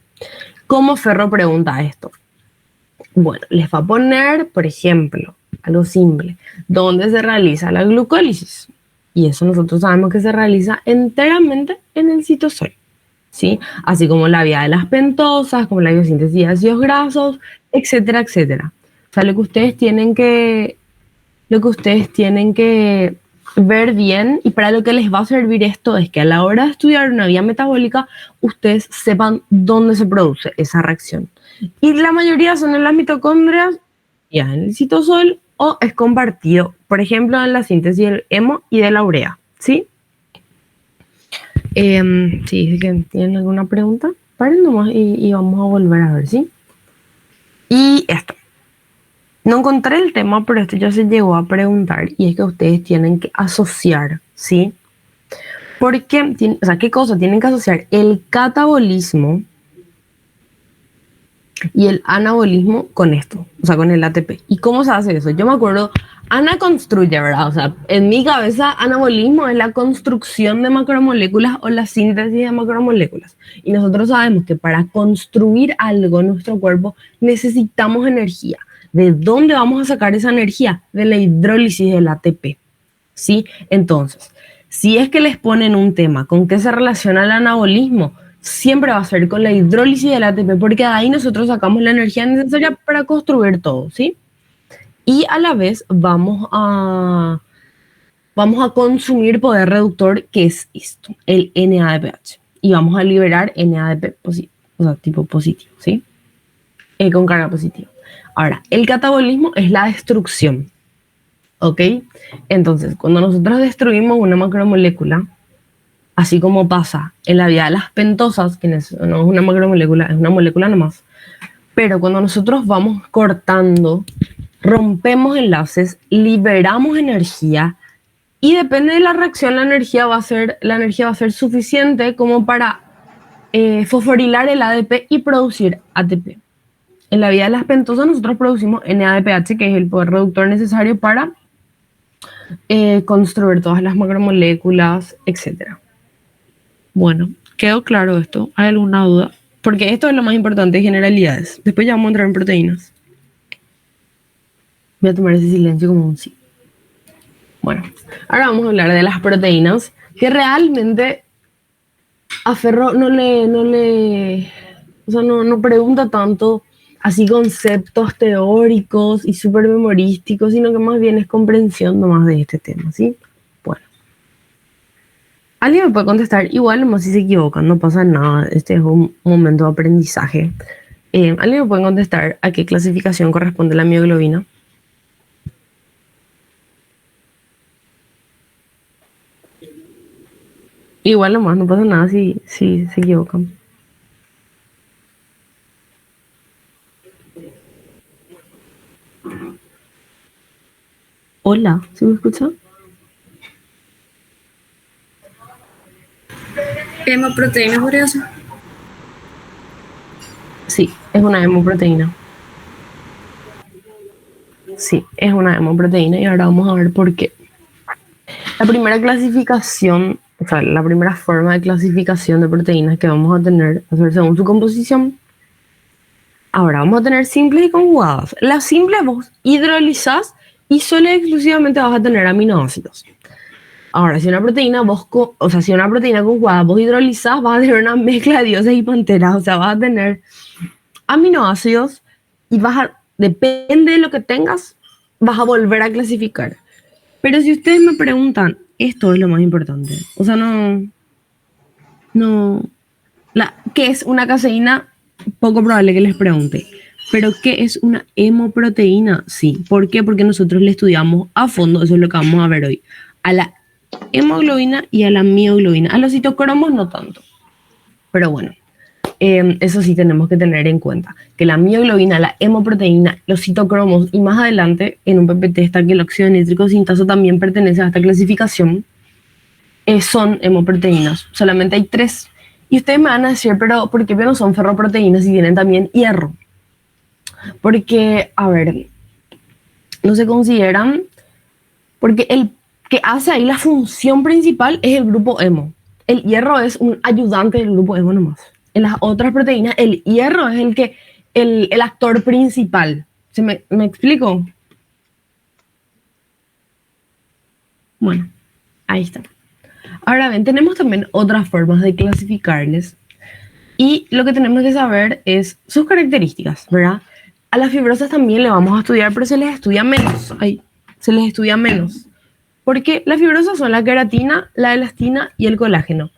¿Cómo Ferro pregunta esto? Bueno, les va a poner, por ejemplo, algo simple, ¿dónde se realiza la glucólisis? Y eso nosotros sabemos que se realiza enteramente en el citosol, ¿sí? Así como la vía de las pentosas, como la biosíntesis de ácidos grasos, etcétera, etcétera. O sea, lo que ustedes tienen que ver bien y para lo que les va a servir esto es que a la hora de estudiar una vía metabólica, ustedes sepan dónde se produce esa reacción. Y la mayoría son en las mitocondrias, ya en el citosol, o es compartido, por ejemplo, en la síntesis del hemo y de la urea, ¿sí? Sí, que tienen alguna pregunta, paren nomás y vamos a volver a ver, ¿sí? Y esto. No encontré el tema, pero esto ya se llegó a preguntar y es que ustedes tienen que asociar, ¿sí? Porque, o sea, ¿qué cosa? Tienen que asociar el catabolismo y el anabolismo con esto, o sea, con el ATP. ¿Y cómo se hace eso? Yo me acuerdo Ana construye, ¿verdad? O sea, en mi cabeza, anabolismo es la construcción de macromoléculas o la síntesis de macromoléculas. Y nosotros sabemos que para construir algo en nuestro cuerpo necesitamos energía. ¿De dónde vamos a sacar esa energía? De la hidrólisis del ATP. ¿Sí? Entonces, si es que les ponen un tema con qué se relaciona el anabolismo, siempre va a ser con la hidrólisis del ATP, porque de ahí nosotros sacamos la energía necesaria para construir todo, ¿sí? Y a la vez vamos a consumir poder reductor, que es esto, el NADPH. Y vamos a liberar NADP positivo, o sea, tipo positivo, ¿sí? Con carga positiva. Ahora, el catabolismo es la destrucción, ¿ok? Entonces, cuando nosotros destruimos una macromolécula, así como pasa en la vida de las pentosas, que no es una macromolécula, es una molécula nomás, pero cuando nosotros vamos cortando, rompemos enlaces, liberamos energía y depende de la reacción la energía va a ser suficiente como para fosforilar el ADP y producir ATP. En la vida de las pentosas nosotros producimos NADPH, que es el poder reductor necesario para construir todas las macromoléculas, etc. Bueno, ¿quedó claro esto? ¿Hay alguna duda? Porque esto es lo más importante de generalidades. Después ya vamos a entrar en proteínas. Voy a tomar ese silencio como un sí. Bueno, ahora vamos a hablar de las proteínas, que realmente a Ferro no pregunta tanto así conceptos teóricos y súper memorísticos, sino que más bien es comprensión nomás de este tema, ¿sí? Bueno. Alguien me puede contestar, igual nomás si se equivocan, no pasa nada, este es un momento de aprendizaje. ¿Alguien me puede contestar a qué clasificación corresponde la mioglobina? Igual nomás, no pasa nada si se equivocan. Hola, ¿sí me escuchan? Hemoproteína por eso. Sí, es una hemoproteína. Sí, es una hemoproteína y ahora vamos a ver por qué. La primera clasificación, o sea, la primera forma de clasificación de proteínas que vamos a tener, a ver, según su composición. Ahora vamos a tener simples y conjugadas. Las simples vos hidrolizás y solo y exclusivamente vas a tener aminoácidos. Ahora, si una proteína si una proteína conjugada vos hidrolizás, vas a tener una mezcla de dioses y panteras, o sea, vas a tener aminoácidos y depende de lo que tengas, vas a volver a clasificar. Pero si ustedes me preguntan, esto es lo más importante. O sea, ¿qué es una caseína? Poco probable que les pregunte. Pero ¿qué es una hemoproteína? Sí. ¿Por qué? Porque nosotros le estudiamos a fondo, eso es lo que vamos a ver hoy, a la hemoglobina y a la mioglobina. A los citocromos no tanto. Pero bueno, eso sí tenemos que tener en cuenta, que la mioglobina, la hemoproteína, los citocromos y más adelante en un PPT está que el óxido nítrico sintasa también pertenece a esta clasificación, son hemoproteínas. Solamente hay 3. Y ustedes me van a decir, pero ¿por qué no son ferroproteínas y tienen también hierro? Porque, a ver, no se consideran, porque el que hace ahí la función principal es el grupo hemo. El hierro es un ayudante del grupo hemo nomás. En las otras proteínas, el hierro es el actor principal. ¿Me explico? Bueno, ahí está. Ahora bien, tenemos también otras formas de clasificarles y lo que tenemos que saber es sus características, ¿verdad? A las fibrosas también le vamos a estudiar, pero se les estudia menos. Se les estudia menos. Porque las fibrosas son la queratina, la elastina y el colágeno.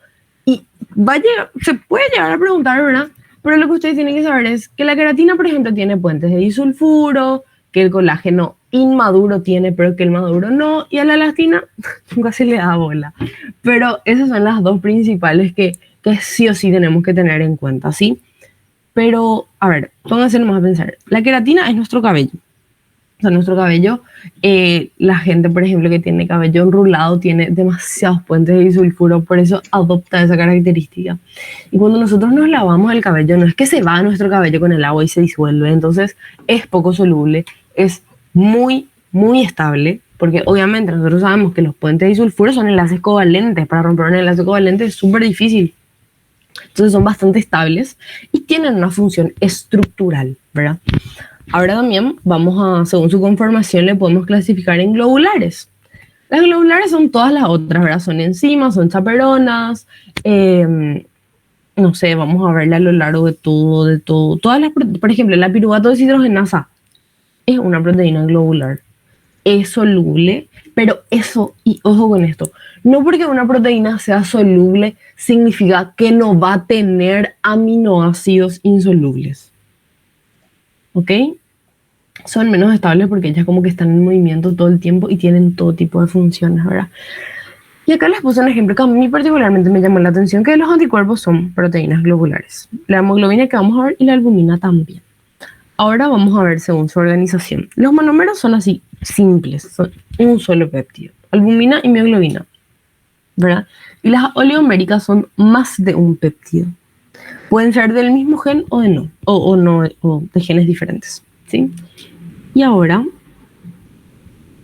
Y se puede llegar a preguntar, ¿verdad? Pero lo que ustedes tienen que saber es que la queratina, por ejemplo, tiene puentes de disulfuro, que el colágeno inmaduro tiene, pero que el maduro no, y a la elastina nunca se le da bola. Pero esas son las dos principales que sí o sí tenemos que tener en cuenta, ¿sí? Pero, a ver, pónganse nomás a pensar. La queratina es nuestro cabello. O sea, nuestro cabello, la gente, por ejemplo, que tiene cabello enrulado, tiene demasiados puentes de disulfuro, por eso adopta esa característica. Y cuando nosotros nos lavamos el cabello, no es que se va nuestro cabello con el agua y se disuelve, entonces es poco soluble, es muy muy estable, porque obviamente nosotros sabemos que los puentes disulfuros son enlaces covalentes. Para romper un enlace covalente es súper difícil. Entonces son bastante estables y tienen una función estructural, ¿verdad? Ahora también según su conformación, le podemos clasificar en globulares. Las globulares son todas las otras, ¿verdad? Son enzimas, son chaperonas, no sé, vamos a verla a lo largo de todo. Por ejemplo, la piruvato deshidrogenasa es una proteína globular. Es soluble, pero eso, y ojo con esto, no porque una proteína sea soluble significa que no va a tener aminoácidos insolubles. ¿Ok? Son menos estables porque ellas como que están en movimiento todo el tiempo y tienen todo tipo de funciones, ¿verdad? Y acá les puse un ejemplo que a mí particularmente me llamó la atención, que los anticuerpos son proteínas globulares. La hemoglobina que vamos a ver y la albumina también. Ahora vamos a ver según su organización. Los monómeros son así, simples, son un solo péptido, albumina y mioglobina, ¿verdad? Y las oligoméricas son más de un péptido. Pueden ser del mismo gen o de no, o de genes diferentes, ¿sí? Y ahora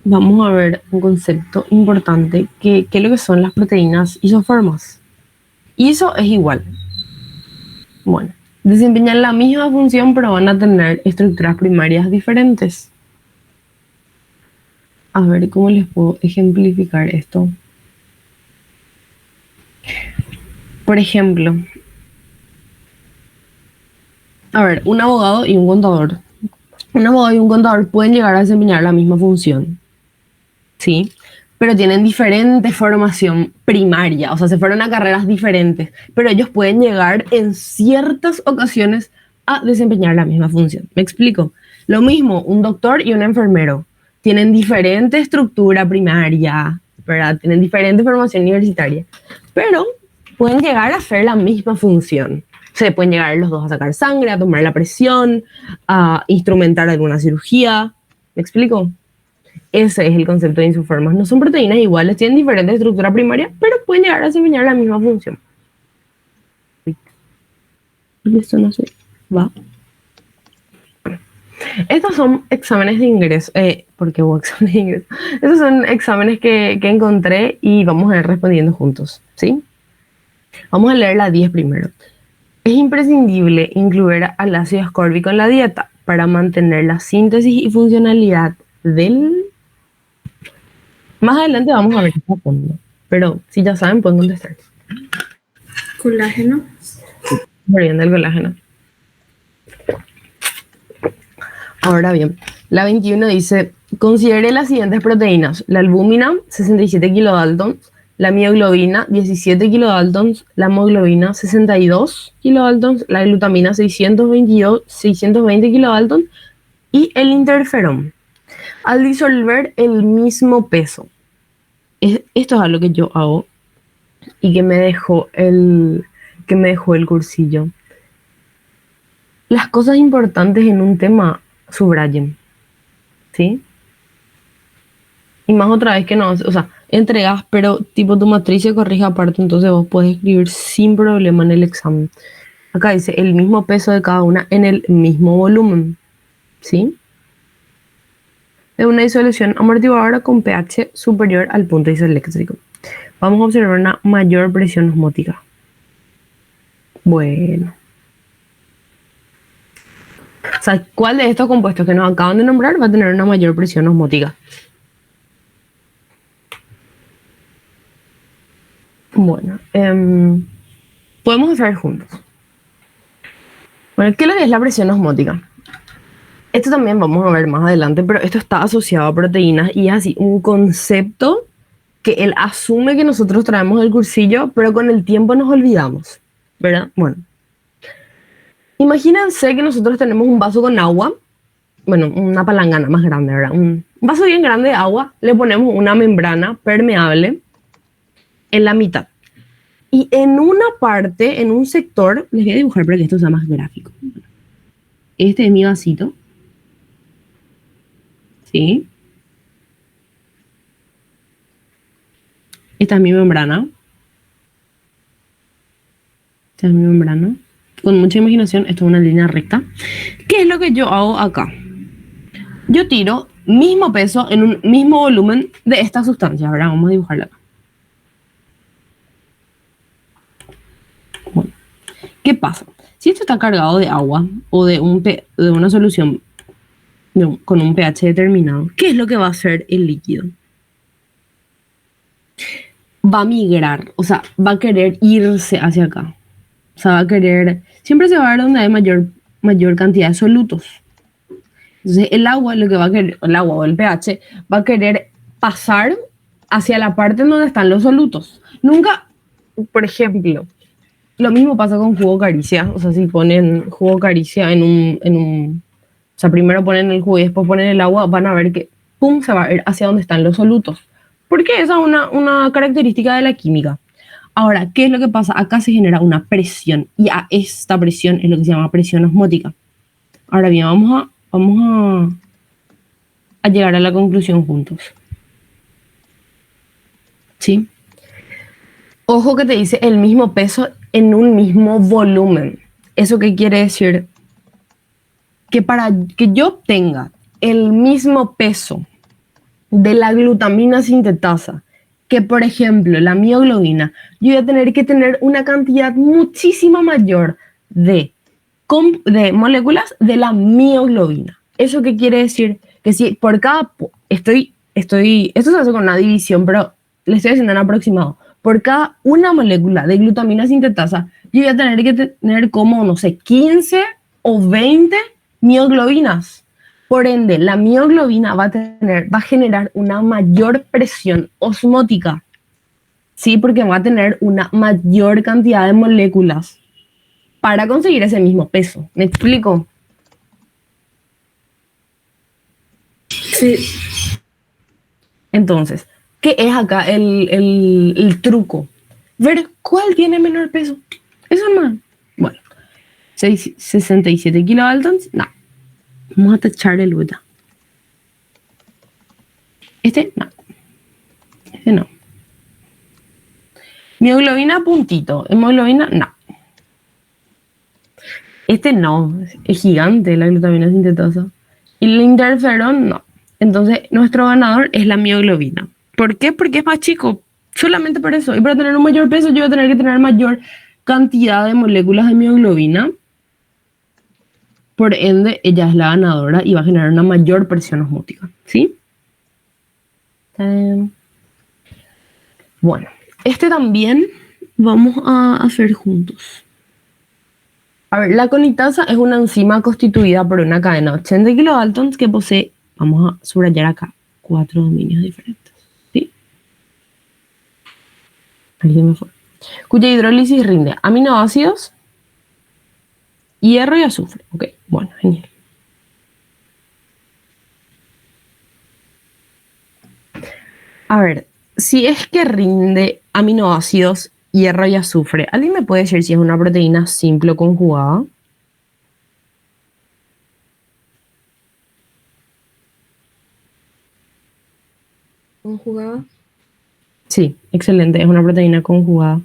vamos a ver un concepto importante que es lo que son las proteínas isoformas. Y eso es igual. Bueno, desempeñan la misma función, pero van a tener estructuras primarias diferentes. A ver cómo les puedo ejemplificar esto. Por ejemplo, a ver, un abogado y un contador. Un abogado y un contador pueden llegar a desempeñar la misma función, ¿sí? Pero tienen diferente formación primaria, o sea, se fueron a carreras diferentes, pero ellos pueden llegar en ciertas ocasiones a desempeñar la misma función. ¿Me explico? Lo mismo, un doctor y un enfermero tienen diferente estructura primaria, ¿verdad? Tienen diferente formación universitaria, pero pueden llegar a hacer la misma función. Se pueden llegar los dos a sacar sangre, a tomar la presión, a instrumentar alguna cirugía. ¿Me explico? Ese es el concepto de isoformas. No son proteínas iguales, tienen diferente estructura primaria, pero pueden llegar a desempeñar la misma función. Y esto no se va. Estos son exámenes de ingreso. ¿Por qué hubo exámenes de ingreso? Estos son exámenes que encontré y vamos a ir respondiendo juntos, ¿sí? Vamos a leer la 10 primero. Es imprescindible incluir al ácido ascórbico en la dieta para mantener la síntesis y funcionalidad del... Más adelante vamos a ver a fondo, pero si ya saben pueden contestar. Colágeno. Muy bien, del colágeno. Ahora bien, la 21 dice, considere las siguientes proteínas. La albúmina, 67 kilodaltons, la mioglobina, 17 kilodaltons, la hemoglobina, 62 kilodaltons, la glutamina, 620 kilodaltons y el interferón. Al disolver el mismo peso, esto es algo que yo hago y que me dejó el cursillo. Las cosas importantes en un tema, subrayen, ¿sí? Y más otra vez que no, o sea, entregas, pero tipo tu matriz se corrige aparte, entonces vos podés escribir sin problema en el examen. Acá dice el mismo peso de cada una en el mismo volumen, ¿sí? De una disolución amortiguadora con pH superior al punto isoeléctrico. Vamos a observar una mayor presión osmótica. Bueno. O sea, ¿cuál de estos compuestos que nos acaban de nombrar va a tener una mayor presión osmótica? Bueno, podemos hacer juntos. Bueno, ¿qué es la presión osmótica? Esto también vamos a ver más adelante, pero esto está asociado a proteínas y es así un concepto que él asume que nosotros traemos del cursillo, pero con el tiempo nos olvidamos, ¿verdad? Bueno, imagínense que nosotros tenemos un vaso con agua, bueno, una palangana más grande, ¿verdad? Un vaso bien grande de agua, le ponemos una membrana permeable en la mitad. Y en una parte, en un sector, les voy a dibujar para que esto sea más gráfico. Este es mi vasito. ¿Sí? Esta es mi membrana. Esta es mi membrana. Con mucha imaginación, esto es una línea recta. ¿Qué es lo que yo hago acá? Yo tiro mismo peso en un mismo volumen de esta sustancia. Ahora vamos a dibujarla acá. Bueno, ¿qué pasa? Si esto está cargado de agua o de una solución con un pH determinado, ¿qué es lo que va a hacer el líquido? Va a migrar, o sea, va a querer irse hacia acá. O sea, va a querer, siempre se va a ver donde hay mayor cantidad de solutos. Entonces el agua, lo que va a querer, el agua o el pH, va a querer pasar hacia la parte en donde están los solutos. Nunca, por ejemplo, lo mismo pasa con jugo caricia. O sea, si ponen jugo caricia o sea, primero ponen el jugo y después ponen el agua, van a ver que, pum, se va a ir hacia donde están los solutos. Porque esa es una característica de la química. Ahora, ¿qué es lo que pasa? Acá se genera una presión y a esta presión es lo que se llama presión osmótica. Ahora bien, vamos a llegar a la conclusión juntos. ¿Sí? Ojo que te dice el mismo peso en un mismo volumen. ¿Eso qué quiere decir? Que para que yo obtenga el mismo peso de la glutamina sintetasa que, por ejemplo, la mioglobina, yo voy a tener que tener una cantidad muchísimo mayor de moléculas de la mioglobina. ¿Eso qué quiere decir? Que si por cada... esto se hace con una división, pero le estoy haciendo un aproximado. Por cada una molécula de glutamina sintetasa, yo voy a tener que tener como, no sé, 15 o 20 mioglobinas. Por ende, la mioglobina va a generar una mayor presión osmótica, ¿sí? Porque va a tener una mayor cantidad de moléculas para conseguir ese mismo peso. ¿Me explico? Sí. Entonces, ¿qué es acá el truco? Ver cuál tiene menor peso. Eso es más. Bueno, 67 kilodaltons, no. Vamos a tachar el beta. No. No. Mioglobina puntito. Hemoglobina, no. No. Es gigante la glutamina sintetasa. Y el interferón, no. Entonces, nuestro ganador es la mioglobina. ¿Por qué? Porque es más chico. Solamente por eso. Y para tener un mayor peso, yo voy a tener que tener mayor cantidad de moléculas de mioglobina. Por ende, ella es la ganadora y va a generar una mayor presión osmótica. ¿Sí? Bueno, también vamos a hacer juntos. A ver, la conitasa es una enzima constituida por una cadena de 80 kilodaltons que posee, vamos a subrayar acá, 4 dominios diferentes. ¿Sí? Ahí se me fue. Cuya hidrólisis rinde aminoácidos, hierro y azufre. Ok, bueno, genial. A ver, si es que rinde aminoácidos, hierro y azufre, ¿alguien me puede decir si es una proteína simple o conjugada? ¿Conjugada? Sí, excelente, es una proteína conjugada.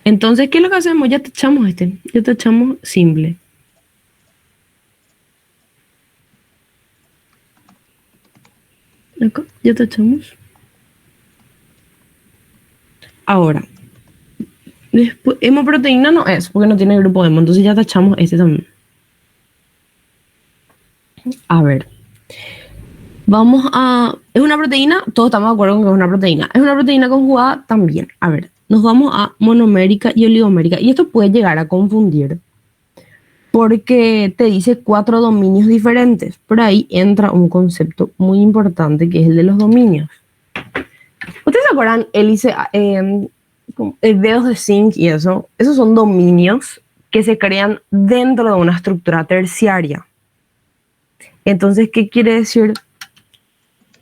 Entonces, ¿qué es lo que hacemos? Ya tachamos ya tachamos simple. Acá, ya tachamos. Ahora, después, hemoproteína no es, porque no tiene grupo hemo, entonces ya tachamos también. A ver. Es una proteína, todos estamos de acuerdo con que es una proteína. Es una proteína conjugada también. A ver, nos vamos a monomérica y oligomérica. Y esto puede llegar a confundir, porque te dice 4 dominios diferentes. Por ahí entra un concepto muy importante que es el de los dominios. ¿Ustedes se acuerdan, hélice, dedos de zinc y eso? Esos son dominios que se crean dentro de una estructura terciaria. Entonces, ¿qué quiere decir?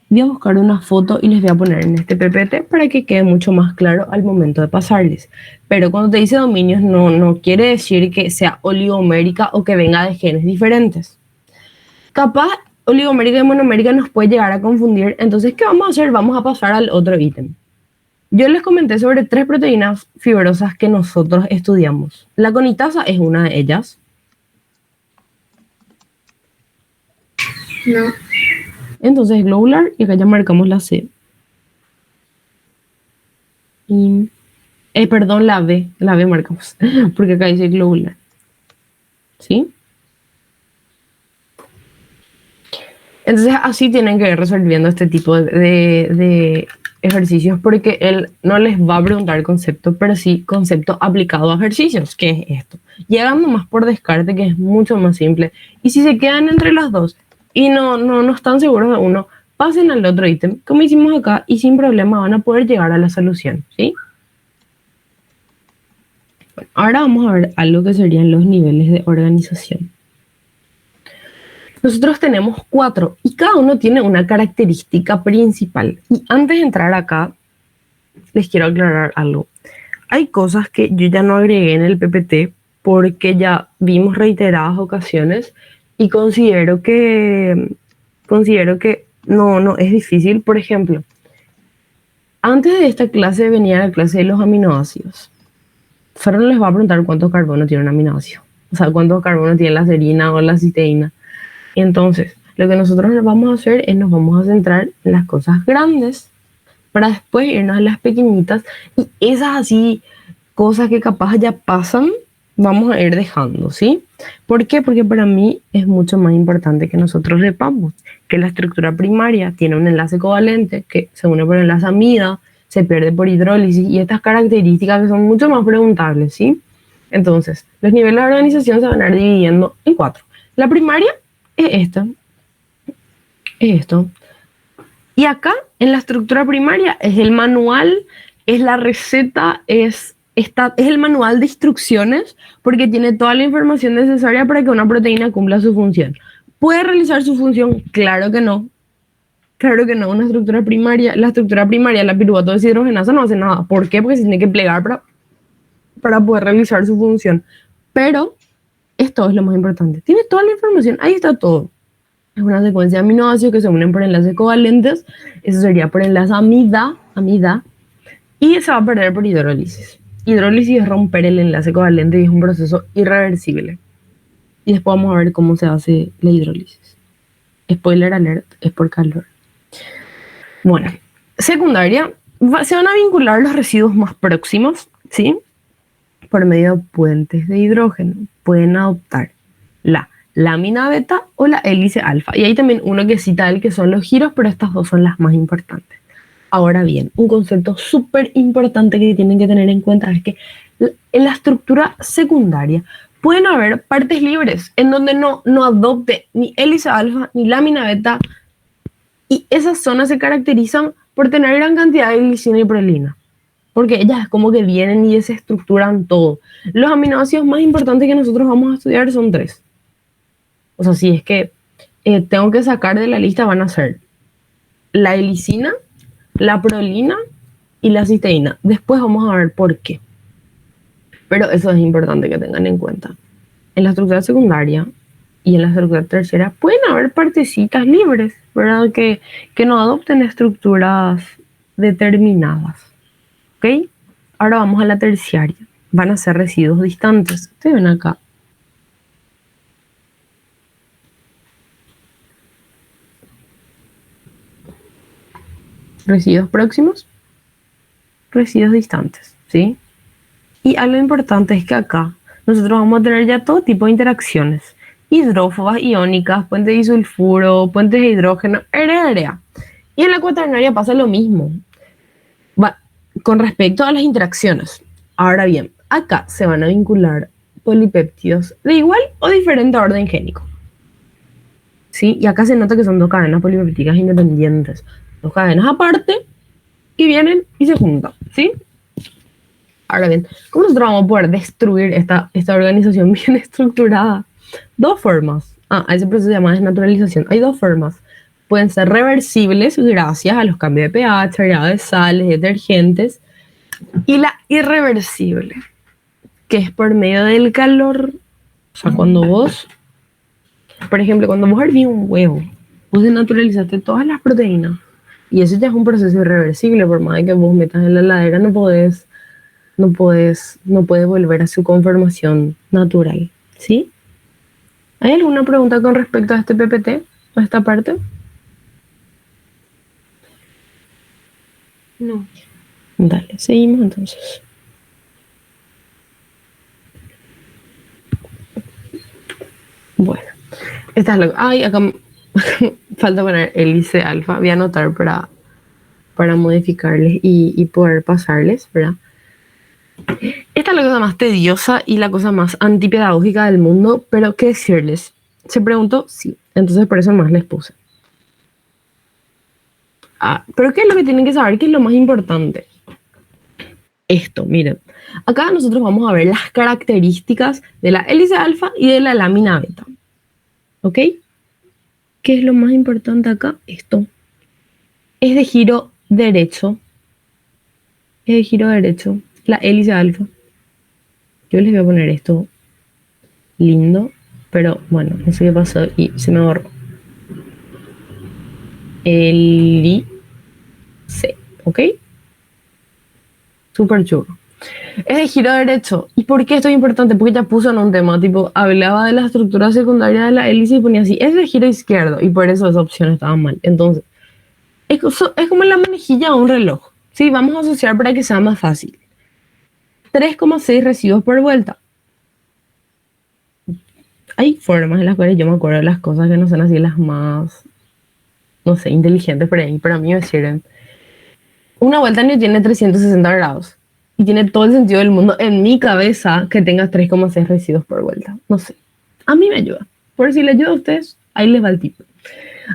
Voy a buscar una foto y les voy a poner en este PPT para que quede mucho más claro al momento de pasarles. Pero cuando te dice dominios, no quiere decir que sea oligomérica o que venga de genes diferentes. Capaz, oligomérica y monomérica nos puede llegar a confundir. Entonces, ¿qué vamos a hacer? Vamos a pasar al otro ítem. Yo les comenté sobre 3 proteínas fibrosas que nosotros estudiamos. La conitasa es una de ellas. No. Entonces es globular y acá ya marcamos la C. Y, perdón, la B marcamos, porque acá dice globular. ¿Sí? Entonces así tienen que ir resolviendo este tipo de ejercicios porque él no les va a preguntar el concepto, pero sí concepto aplicado a ejercicios, que es esto. Llegando más por descarte, que es mucho más simple. Y si se quedan entre las dos y no están seguros de uno, pasen al otro ítem, como hicimos acá, y sin problema van a poder llegar a la solución, ¿sí? Bueno, ahora vamos a ver algo que serían los niveles de organización. Nosotros tenemos 4 y cada uno tiene una característica principal. Y antes de entrar acá, les quiero aclarar algo. Hay cosas que yo ya no agregué en el PPT porque ya vimos reiteradas ocasiones y considero que no es difícil. Por ejemplo, antes de esta clase venía la clase de los aminoácidos. Fernando les va a preguntar cuántos carbonos tiene un aminoácido. O sea, cuántos carbonos tiene la serina o la cisteína. Entonces, lo que nosotros vamos a hacer es nos vamos a centrar en las cosas grandes para después irnos a las pequeñitas y esas así cosas que capaz ya pasan, vamos a ir dejando, ¿sí? ¿Por qué? Porque para mí es mucho más importante que nosotros sepamos que la estructura primaria tiene un enlace covalente que se une por enlace amida, se pierde por hidrólisis y estas características que son mucho más preguntables, ¿sí? Entonces, los niveles de organización se van a ir dividiendo en 4. La primaria es esto. Y acá, en la estructura primaria, es el manual, es la receta, es el manual de instrucciones, porque tiene toda la información necesaria para que una proteína cumpla su función. ¿Puede realizar su función? Claro que no. Claro que no. La estructura primaria, la piruvato deshidrogenasa no hace nada. ¿Por qué? Porque se tiene que plegar para poder realizar su función. Pero esto es lo más importante. Tiene toda la información, ahí está todo. Es una secuencia de aminoácidos que se unen por enlaces covalentes. Eso sería por enlace amida, y se va a perder por hidrólisis. Hidrólisis es romper el enlace covalente y es un proceso irreversible. Y después vamos a ver cómo se hace la hidrólisis. Spoiler alert, es por calor. Bueno, secundaria, se van a vincular los residuos más próximos, ¿sí? Por medio de puentes de hidrógeno. Pueden adoptar la lámina beta o la hélice alfa. Y hay también uno que cita él que son los giros, pero estas dos son las más importantes. Ahora bien, un concepto súper importante que tienen que tener en cuenta es que en la estructura secundaria pueden haber partes libres en donde no adopte ni hélice alfa ni lámina beta, y esas zonas se caracterizan por tener gran cantidad de glicina y prolina, porque ellas es como que vienen y desestructuran todo. Los aminoácidos más importantes que nosotros vamos a estudiar son 3. O sea, si es que tengo que sacar de la lista, van a ser la helicina, la prolina y la cisteína. Después vamos a ver por qué. Pero eso es importante que tengan en cuenta. En la estructura secundaria y en la estructura terciaria pueden haber partecitas libres, ¿verdad? Que no adopten estructuras determinadas. ¿Ok? Ahora vamos a la terciaria. Van a ser residuos distantes. Ustedes ven acá. Residuos próximos, residuos distantes, ¿sí? Y algo importante es que acá nosotros vamos a tener ya todo tipo de interacciones. Hidrófobas, iónicas, puentes de disulfuro, puentes de hidrógeno, heredera. Y en la cuaternaria pasa lo mismo. Con respecto a las interacciones. Ahora bien, acá se van a vincular polipéptidos de igual o diferente orden génico. ¿Sí? Y acá se nota que son 2 cadenas polipeptídicas independientes. 2 cadenas aparte que vienen y se juntan, ¿sí? Ahora bien, ¿cómo nosotros vamos a poder destruir esta organización bien estructurada? 2 formas. A ese proceso se llama desnaturalización. Hay 2 formas. Pueden ser reversibles gracias a los cambios de pH, agregado de sales, detergentes. Y la irreversible, que es por medio del calor. O sea, cuando vos, por ejemplo, cuando vos hervís un huevo, vos desnaturalizaste todas las proteínas. Y eso ya es un proceso irreversible, por más de que vos metas en la heladera, no puedes volver a su conformación natural, ¿sí? ¿Hay alguna pregunta con respecto a este PPT, a esta parte? No. Dale, seguimos entonces. Bueno, esta es lo. Ay, acá falta poner hélice alfa. Voy a anotar para modificarles y poder pasarles, ¿verdad? Esta es la cosa más tediosa y la cosa más antipedagógica del mundo, pero ¿qué decirles? Se preguntó, sí. Entonces por eso más les puse. Pero ¿qué es lo que tienen que saber? ¿Qué es lo más importante? Esto, miren. Acá nosotros vamos a ver las características de la hélice alfa y de la lámina beta. ¿Ok? ¿Qué es lo más importante acá? Esto. Es de giro derecho. Es de giro derecho. La hélice alfa. Yo les voy a poner esto lindo, pero bueno, no sé qué pasó y se me borró. Hélice. ¿Ok? Súper churro. Es de giro derecho. ¿Y por qué esto es importante? Porque ya puso en un tema, tipo, hablaba de la estructura secundaria de la hélice y ponía así, es de giro izquierdo, y por eso esa opción estaba mal. Entonces, es como la manejilla de un reloj. Sí, vamos a asociar para que sea más fácil. 3,6 residuos por vuelta. Hay formas en las cuales yo me acuerdo de las cosas que no son así las más, no sé, inteligentes por ahí. Pero a mí me sirven. Una vuelta no tiene 360 grados. Y tiene todo el sentido del mundo en mi cabeza que tengas 3,6 residuos por vuelta. No sé. A mí me ayuda. Por si le ayuda a ustedes, ahí les va el tip.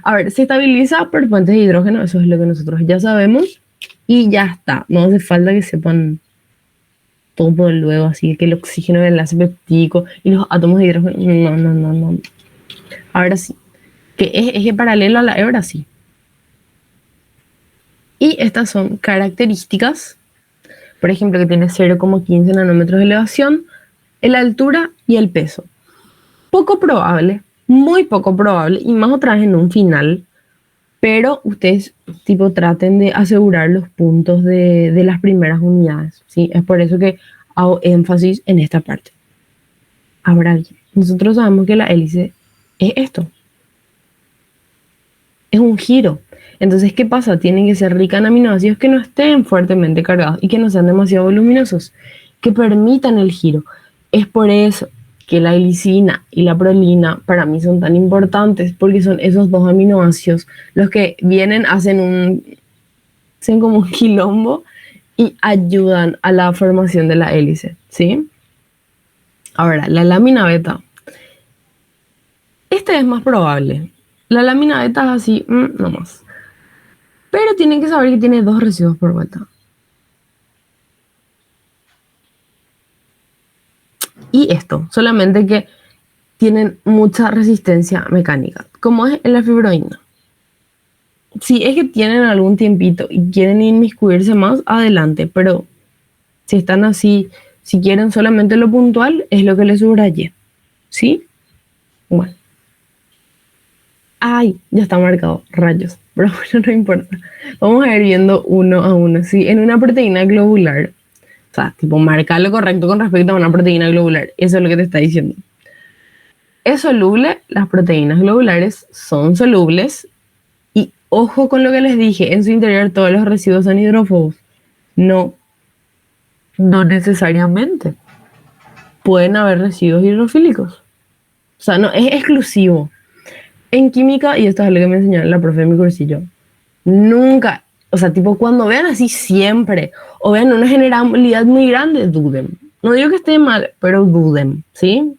A ver, se estabiliza por puentes de hidrógeno. Eso es lo que nosotros ya sabemos. Y ya está. No hace falta que sepan todo luego. Así que el oxígeno, el enlace peptídico y los átomos de hidrógeno. No. Ahora sí. Que es eje paralelo a la hebra, sí. Y estas son características. Por ejemplo, que tiene 0,15 nanómetros de elevación, la altura y el peso. Poco probable, muy poco probable, y más otra vez en un final, pero ustedes tipo traten de asegurar los puntos de las primeras unidades, ¿sí? Es por eso que hago énfasis en esta parte. Ahora bien, nosotros sabemos que la hélice es esto. Es un giro. Entonces, ¿qué pasa? Tienen que ser ricas en aminoácidos que no estén fuertemente cargados y que no sean demasiado voluminosos, que permitan el giro. Es por eso que la helicina y la prolina para mí son tan importantes, porque son esos dos aminoácidos los que vienen, hacen como un quilombo y ayudan a la formación de la hélice, ¿sí? Ahora, la lámina beta. Este es más probable. La lámina beta es así, no más. Pero tienen que saber que tiene 2 residuos por vuelta. Y esto, solamente que tienen mucha resistencia mecánica, como es en la fibroína. Si es que tienen algún tiempito y quieren inmiscuirse más, adelante, pero si están así, si quieren solamente lo puntual, es lo que les subrayé. ¿Sí? Bueno. Ay, ya está marcado, rayos. Pero bueno, no importa. Vamos a ir viendo uno a uno. Sí, en una proteína globular, o sea, tipo, marcar lo correcto con respecto a una proteína globular. Eso es lo que te está diciendo. Es soluble, las proteínas globulares son solubles. Y ojo con lo que les dije, en su interior todos los residuos son hidrófobos. No necesariamente. Pueden haber residuos hidrofílicos. O sea, no es exclusivo. En química, y esto es lo que me enseñó la profe de mi cursillo, nunca, o sea, tipo, cuando vean así siempre, o vean una generalidad muy grande, duden. No digo que esté mal, pero duden, ¿sí?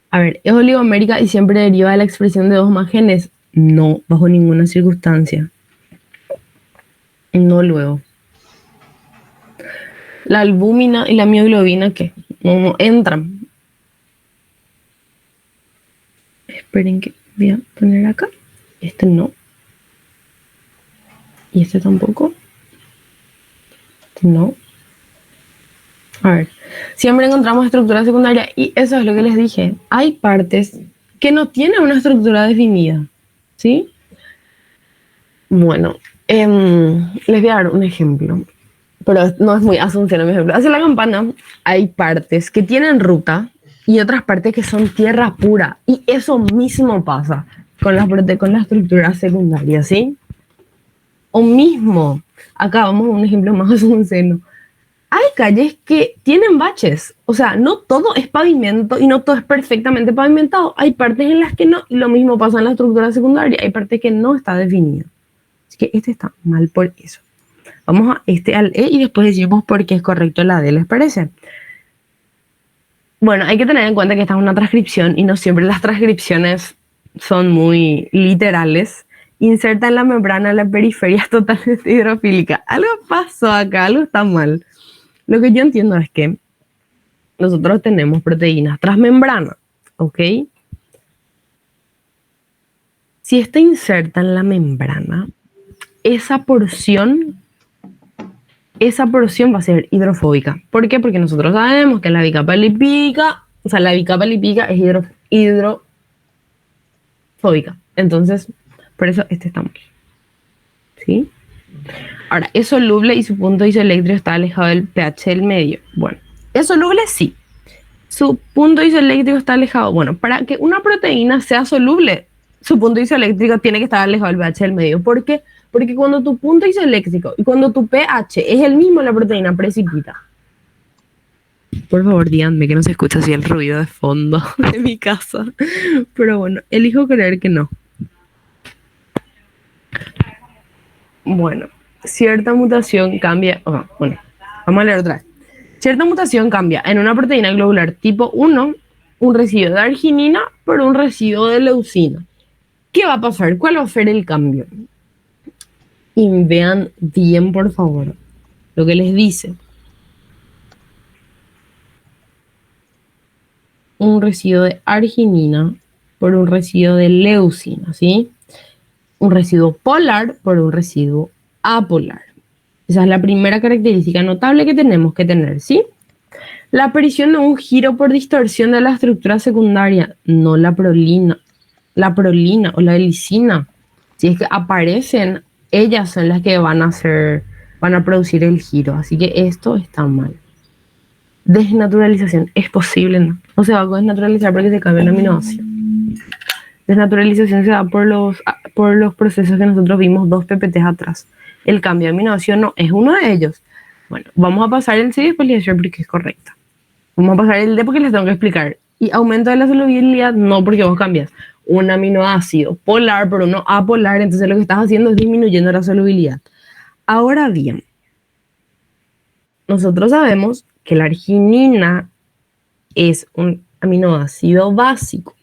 A ver, ¿es oligomérica y siempre deriva de la expresión de 2 más genes? No, bajo ninguna circunstancia. No luego. La albúmina y la mioglobina, ¿qué? No entran. Esperen que voy a poner acá. Este no. Y este tampoco. Este no. A ver. Siempre encontramos estructura secundaria y eso es lo que les dije. Hay partes que no tienen una estructura definida. ¿Sí? Bueno. Les voy a dar un ejemplo. Pero no es muy asunción mi ejemplo. Hacia la campana hay partes que tienen ruta y otras partes que son tierra pura. Y eso mismo pasa con la estructura secundaria, ¿sí? O mismo, acá vamos a un ejemplo más un seno. Hay calles que tienen baches, o sea, no todo es pavimento y no todo es perfectamente pavimentado. Hay partes en las que no, y lo mismo pasa en la estructura secundaria, hay partes que no está definido. Así que este está mal por eso. Vamos a este al E y después decimos por qué es correcto la D, ¿les parece? Bueno, hay que tener en cuenta que esta es una transcripción y no siempre las transcripciones son muy literales. Inserta en la membrana la periferia totalmente hidrofílica. Algo pasó acá, algo está mal. Lo que yo entiendo es que nosotros tenemos proteínas transmembrana, ¿ok? Si está inserta en la membrana, esa porción va a ser hidrofóbica. ¿Por qué? Porque nosotros sabemos que la bicapa lipídica, o sea, la bicapa lipídica es hidrofóbica. Entonces, por eso este está mal. ¿Sí? Ahora, ¿es soluble y su punto isoeléctrico está alejado del pH del medio? Bueno, ¿es soluble? Sí. Su punto isoeléctrico está alejado. Bueno, para que una proteína sea soluble, su punto isoeléctrico tiene que estar alejado del pH del medio. ¿Por qué? Porque cuando tu punto isoeléctrico y cuando tu pH es el mismo, la proteína precipita. Por favor, díganme que no se escucha así el ruido de fondo de mi casa. Pero bueno, elijo creer que no. Bueno, cierta mutación cambia. Bueno, vamos a leer otra vez. Cierta mutación cambia en una proteína globular tipo 1 un residuo de arginina por un residuo de leucina. ¿Qué va a pasar? ¿Cuál va a ser el cambio? Y vean bien, por favor, lo que les dice. Un residuo de arginina por un residuo de leucina, ¿sí? Un residuo polar por un residuo apolar. Esa es la primera característica notable que tenemos que tener, ¿sí? La aparición de un giro por distorsión de la estructura secundaria, no la prolina o la lisina. Si es que aparecen, ellas son las que van a producir el giro. Así que esto está mal. Desnaturalización, es posible, ¿no? No se va a desnaturalizar porque se cambia el aminoácido. Desnaturalización se da por los procesos que nosotros vimos 2 PPTs atrás. El cambio de aminoácido no es uno de ellos. Bueno, vamos a pasar el C y después les voy a decir porque es correcta. Vamos a pasar el D porque les tengo que explicar. Y aumento de la solubilidad no, porque vos cambias un aminoácido polar por uno apolar, entonces lo que estás haciendo es disminuyendo la solubilidad. Ahora bien, nosotros sabemos que la arginina es un aminoácido básico.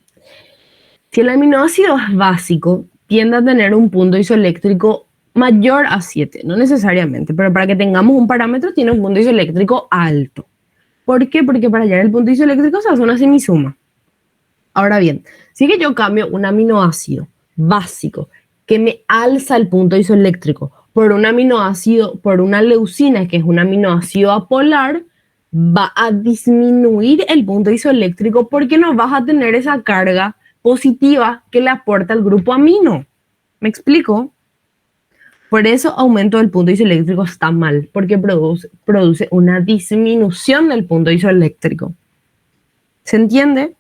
Si el aminoácido es básico, tiende a tener un punto isoeléctrico mayor a 7, no necesariamente, pero para que tengamos un parámetro tiene un punto isoeléctrico alto. ¿Por qué? Porque para hallar el punto isoeléctrico se hace una semisuma. Ahora bien, si que yo cambio un aminoácido básico que me alza el punto isoeléctrico por un aminoácido, por una leucina, que es un aminoácido apolar, va a disminuir el punto isoeléctrico porque no vas a tener esa carga positiva que le aporta el grupo amino. ¿Me explico? Por eso aumento del punto isoeléctrico está mal, porque produce una disminución del punto isoeléctrico. ¿Se entiende?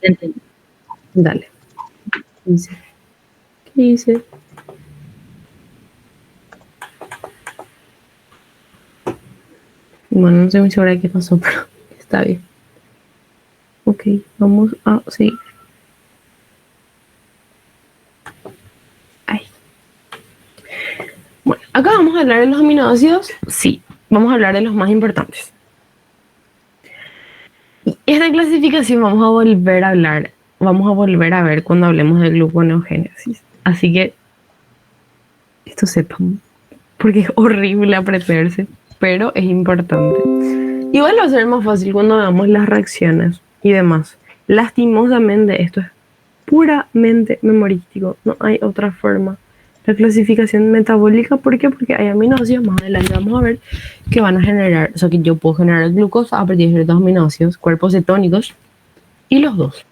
Entendí. Dale. ¿Qué dice? ¿Qué dice? Bueno, no estoy muy segura de qué pasó, pero está bien. Ok, vamos a seguir. Ay. Bueno, acá vamos a hablar de los aminoácidos. Sí, vamos a hablar de los más importantes. Y esta clasificación vamos a volver a hablar, vamos a volver a ver cuando hablemos de gluconeogénesis. Así que esto sepan, porque es horrible aprenderse, pero es importante. Igual va a ser más fácil cuando veamos las reacciones y demás. Lastimosamente esto es puramente memorístico, no hay otra forma. La clasificación metabólica, ¿por qué? Porque hay aminoácidos, más adelante vamos a ver, que van a generar, o sea que yo puedo generar glucosa a partir de ciertos aminoácidos, cuerpos cetónicos, y los dos.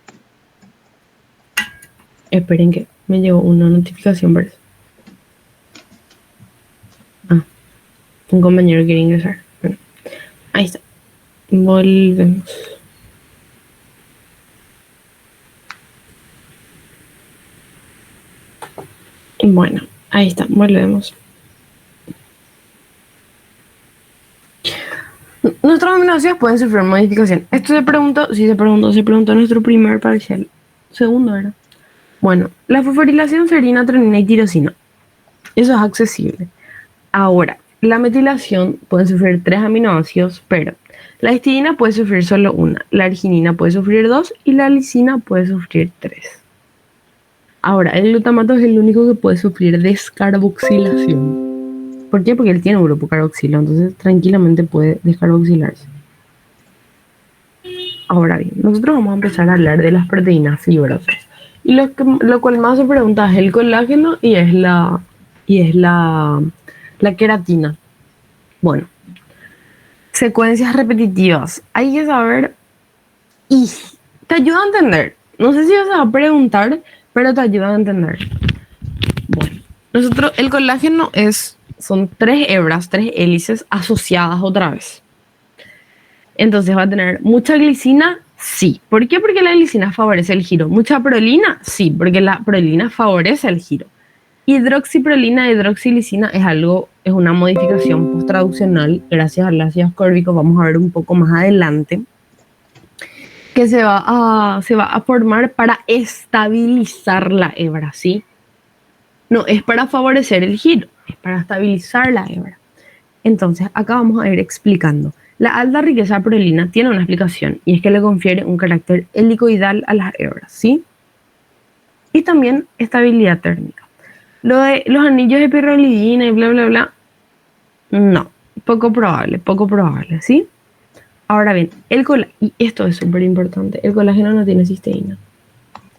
Esperen que me llegó una notificación por eso. Un compañero quiere ingresar. Bueno, Ahí está. Volvemos. Bueno, ahí está, volvemos. Nuestros aminoácidos pueden sufrir modificación. Esto se preguntó en nuestro primer parcial. Segundo era. Bueno, la fosforilación serina, tronina y tirosina. Eso es accesible. Ahora, la metilación puede sufrir 3 aminoácidos, pero la histidina puede sufrir solo una, la arginina puede sufrir 2 y la lisina puede sufrir 3. Ahora, el glutamato es el único que puede sufrir descarboxilación. ¿Por qué? Porque él tiene un grupo carboxilo, entonces tranquilamente puede descarboxilarse. Ahora bien, nosotros vamos a empezar a hablar de las proteínas fibrosas. Y lo cual más se pregunta es el colágeno y es la queratina. Bueno, secuencias repetitivas. Hay que saber y te ayuda a entender. No sé si vas a preguntar, pero te ayuda a entender. Bueno, el colágeno son 3 hebras, 3 hélices asociadas otra vez. Entonces va a tener mucha glicina, sí. ¿Por qué? Porque la glicina favorece el giro. ¿Mucha prolina? Sí, porque la prolina favorece el giro. Hidroxiprolina, hidroxilisina es una modificación posttraduccional gracias al ácido ascórbico. Vamos a ver un poco más adelante que se va a formar para estabilizar la hebra, ¿sí? No es para favorecer el giro, es para estabilizar la hebra. Entonces, acá vamos a ir explicando. La alta riqueza de prolina tiene una explicación y es que le confiere un carácter helicoidal a las hebras, ¿sí? Y también estabilidad térmica. Lo de los anillos de pirrolidina y bla, bla, bla, no, poco probable, ¿sí? Ahora bien, y esto es súper importante, el colágeno no tiene cisteína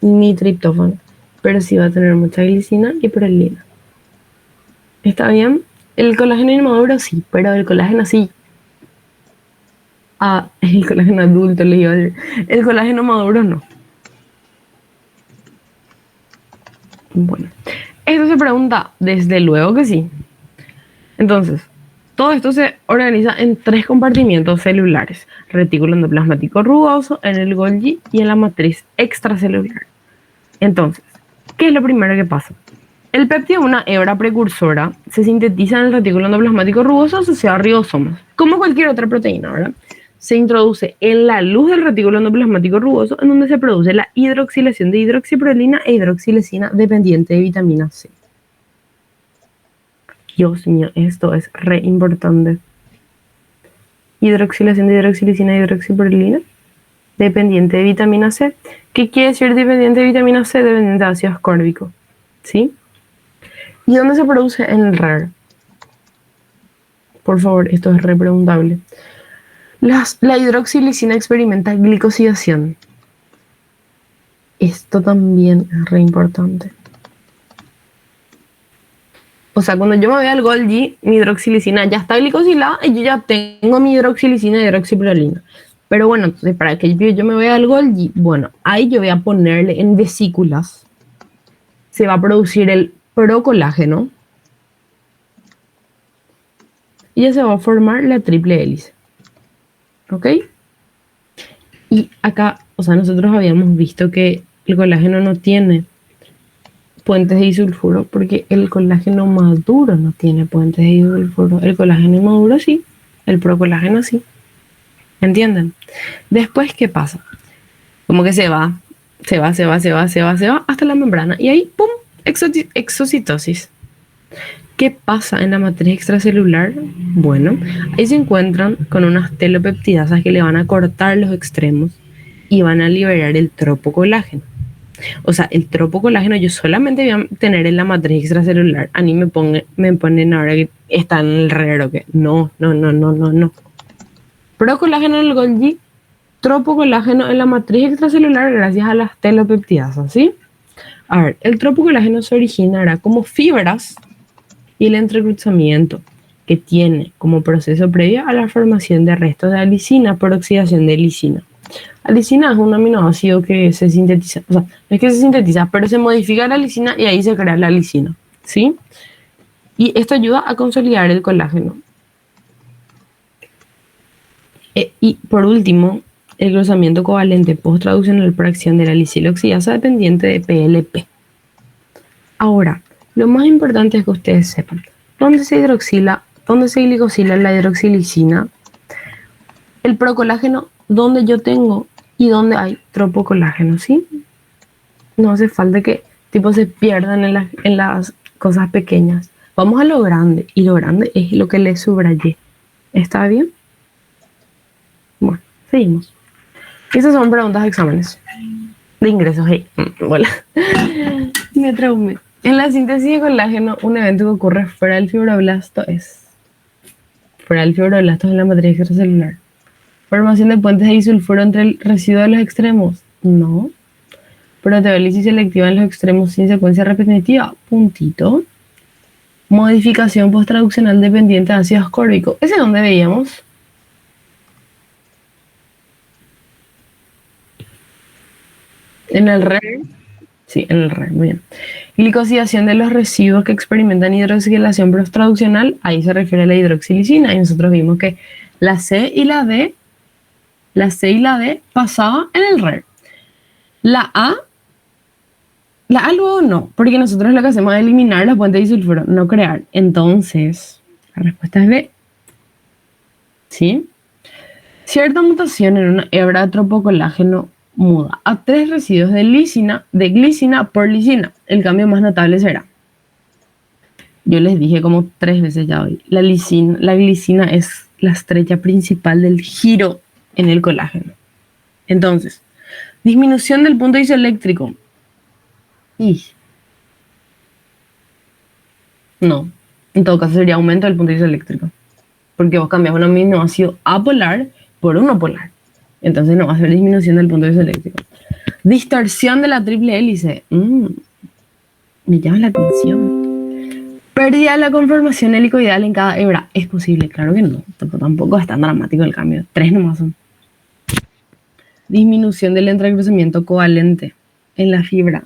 ni triptófano, pero sí va a tener mucha glicina y prolina. ¿Está bien? El colágeno inmaduro sí, pero el colágeno sí. El colágeno adulto le iba a decir. El colágeno maduro no. Bueno, esto se pregunta, desde luego que sí. Entonces, todo esto se organiza en 3 compartimientos celulares: retículo endoplasmático rugoso, en el Golgi y en la matriz extracelular. Entonces, ¿qué es lo primero que pasa? El péptido, una hebra precursora, se sintetiza en el retículo endoplasmático rugoso asociado a ribosomas, como cualquier otra proteína, ¿verdad? Se introduce en la luz del retículo endoplasmático rugoso, en donde se produce la hidroxilación de hidroxiprolina e hidroxilesina dependiente de vitamina C. Dios mío, esto es re importante. Hidroxilación de hidroxilisina e hidroxiprolina dependiente de vitamina C. ¿Qué quiere decir dependiente de vitamina C? Dependiente de ácido ascórbico, ¿sí? ¿Y dónde se produce? En el RAR. Por favor, esto es re preguntable. La hidroxilisina experimenta glicosidación. Esto también es re importante. O sea, cuando yo me voy al Golgi, mi hidroxilisina ya está glicosilada y yo ya tengo mi hidroxilisina y hidroxiprolina. Pero bueno, entonces para que yo me vaya al Golgi, bueno, ahí yo voy a ponerle en vesículas. Se va a producir el procolágeno. Y ya se va a formar la triple hélice. ¿Ok? Y acá, o sea, nosotros habíamos visto que el colágeno no tiene puentes de disulfuro porque el colágeno maduro no tiene puentes de disulfuro. El colágeno inmaduro sí, el procolágeno sí. ¿Entienden? Después, ¿qué pasa? Como que se va hasta la membrana y ahí, ¡pum!, exocitosis. ¿Qué pasa en la matriz extracelular? Bueno, ahí se encuentran con unas telopeptidasas que le van a cortar los extremos y van a liberar el tropocolágeno. O sea, el tropocolágeno yo solamente voy a tener en la matriz extracelular. A mí me ponen ahora que está en el raro que no. Procolágeno en el Golgi, tropocolágeno en la matriz extracelular gracias a las telopeptidasas, ¿sí? A ver, el tropocolágeno se originará como fibras y el entrecruzamiento que tiene como proceso previo a la formación de restos de alicina por oxidación de lisina. Alicina es un aminoácido que se sintetiza, o sea, no es que se sintetiza, pero se modifica la lisina y ahí se crea la lisina, ¿sí? Y esto ayuda a consolidar el colágeno. Y por último, el glosamiento covalente post-traduccional por acción de la lisiloxidasa dependiente de PLP. Ahora, lo más importante es que ustedes sepan dónde se glicosila la hidroxilisina, el procolágeno, donde yo tengo y donde hay tropocolágeno, ¿sí? No hace falta que tipo se pierdan en las cosas pequeñas. Vamos a lo grande, y lo grande es lo que les subrayé. ¿Está bien? Bueno, seguimos. Esas son preguntas de exámenes. De ingresos, hey. Hola. Me traumé. En la síntesis de colágeno, un evento que ocurre fuera del fibroblasto es... Fuera del fibroblasto es la matriz extracelular. Formación de puentes de disulfuro entre el residuo de los extremos. No. Proteólisis selectiva en los extremos sin secuencia repetitiva. Puntito. Modificación post-traduccional dependiente de ácido ascórbico. ¿Ese es donde veíamos? En el RE. Sí, en el RE, muy bien. Glicosidación de los residuos que experimentan hidroxilación post-traduccional. Ahí se refiere a la hidroxilisina. Y nosotros vimos que la C y la D pasaba en el RE. La A luego no, porque nosotros lo que hacemos es eliminar las puentes de disulfuro, no crear. Entonces, la respuesta es B. ¿Sí? Cierta mutación en una hebra de tropocolágeno muda a 3 residuos de glicina por lisina. El cambio más notable será. Yo les dije como 3 veces ya hoy. La glicina es la estrella principal del giro en el colágeno. Entonces, disminución del punto isoeléctrico. No, en todo caso sería aumento del punto isoeléctrico. Porque vos cambias un aminoácido apolar por uno polar. Entonces no va a ser disminución del punto isoeléctrico. Distorsión de la triple hélice. Me llama la atención. Pérdida de la conformación helicoidal en cada hebra. ¿Es posible? Claro que no. Tampoco es tan dramático el cambio. 3 nomás son. Disminución del entrecruzamiento covalente en la fibra.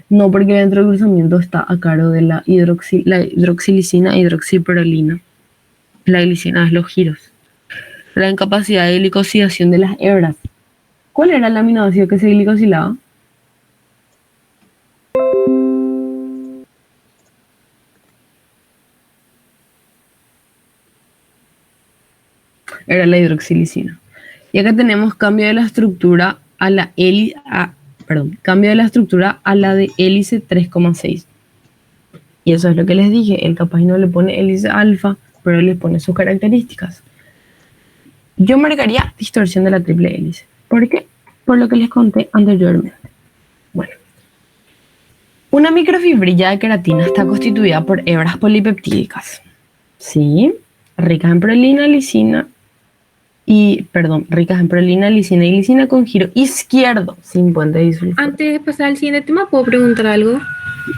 No, porque el entrecruzamiento está a cargo de la hidroxilisina e hidroxiperolina. La glicina es los giros. La incapacidad de glicosidación de las hebras. ¿Cuál era el aminoácido que se glicosilaba? Era la hidroxilisina. Y acá tenemos cambio de la estructura a la cambio de la estructura a la de hélice 3,6. Y eso es lo que les dije. El capaz no le pone hélice alfa, pero le pone sus características. Yo marcaría distorsión de la triple hélice. ¿Por qué? Por lo que les conté anteriormente. Bueno. Una microfibrilla de queratina está constituida por hebras polipeptídicas. ¿Sí? Ricas en prolina, lisina ricas en prolina, lisina y glicina con giro izquierdo sin puente de disulfuro. Antes de pasar al siguiente tema, ¿puedo preguntar algo?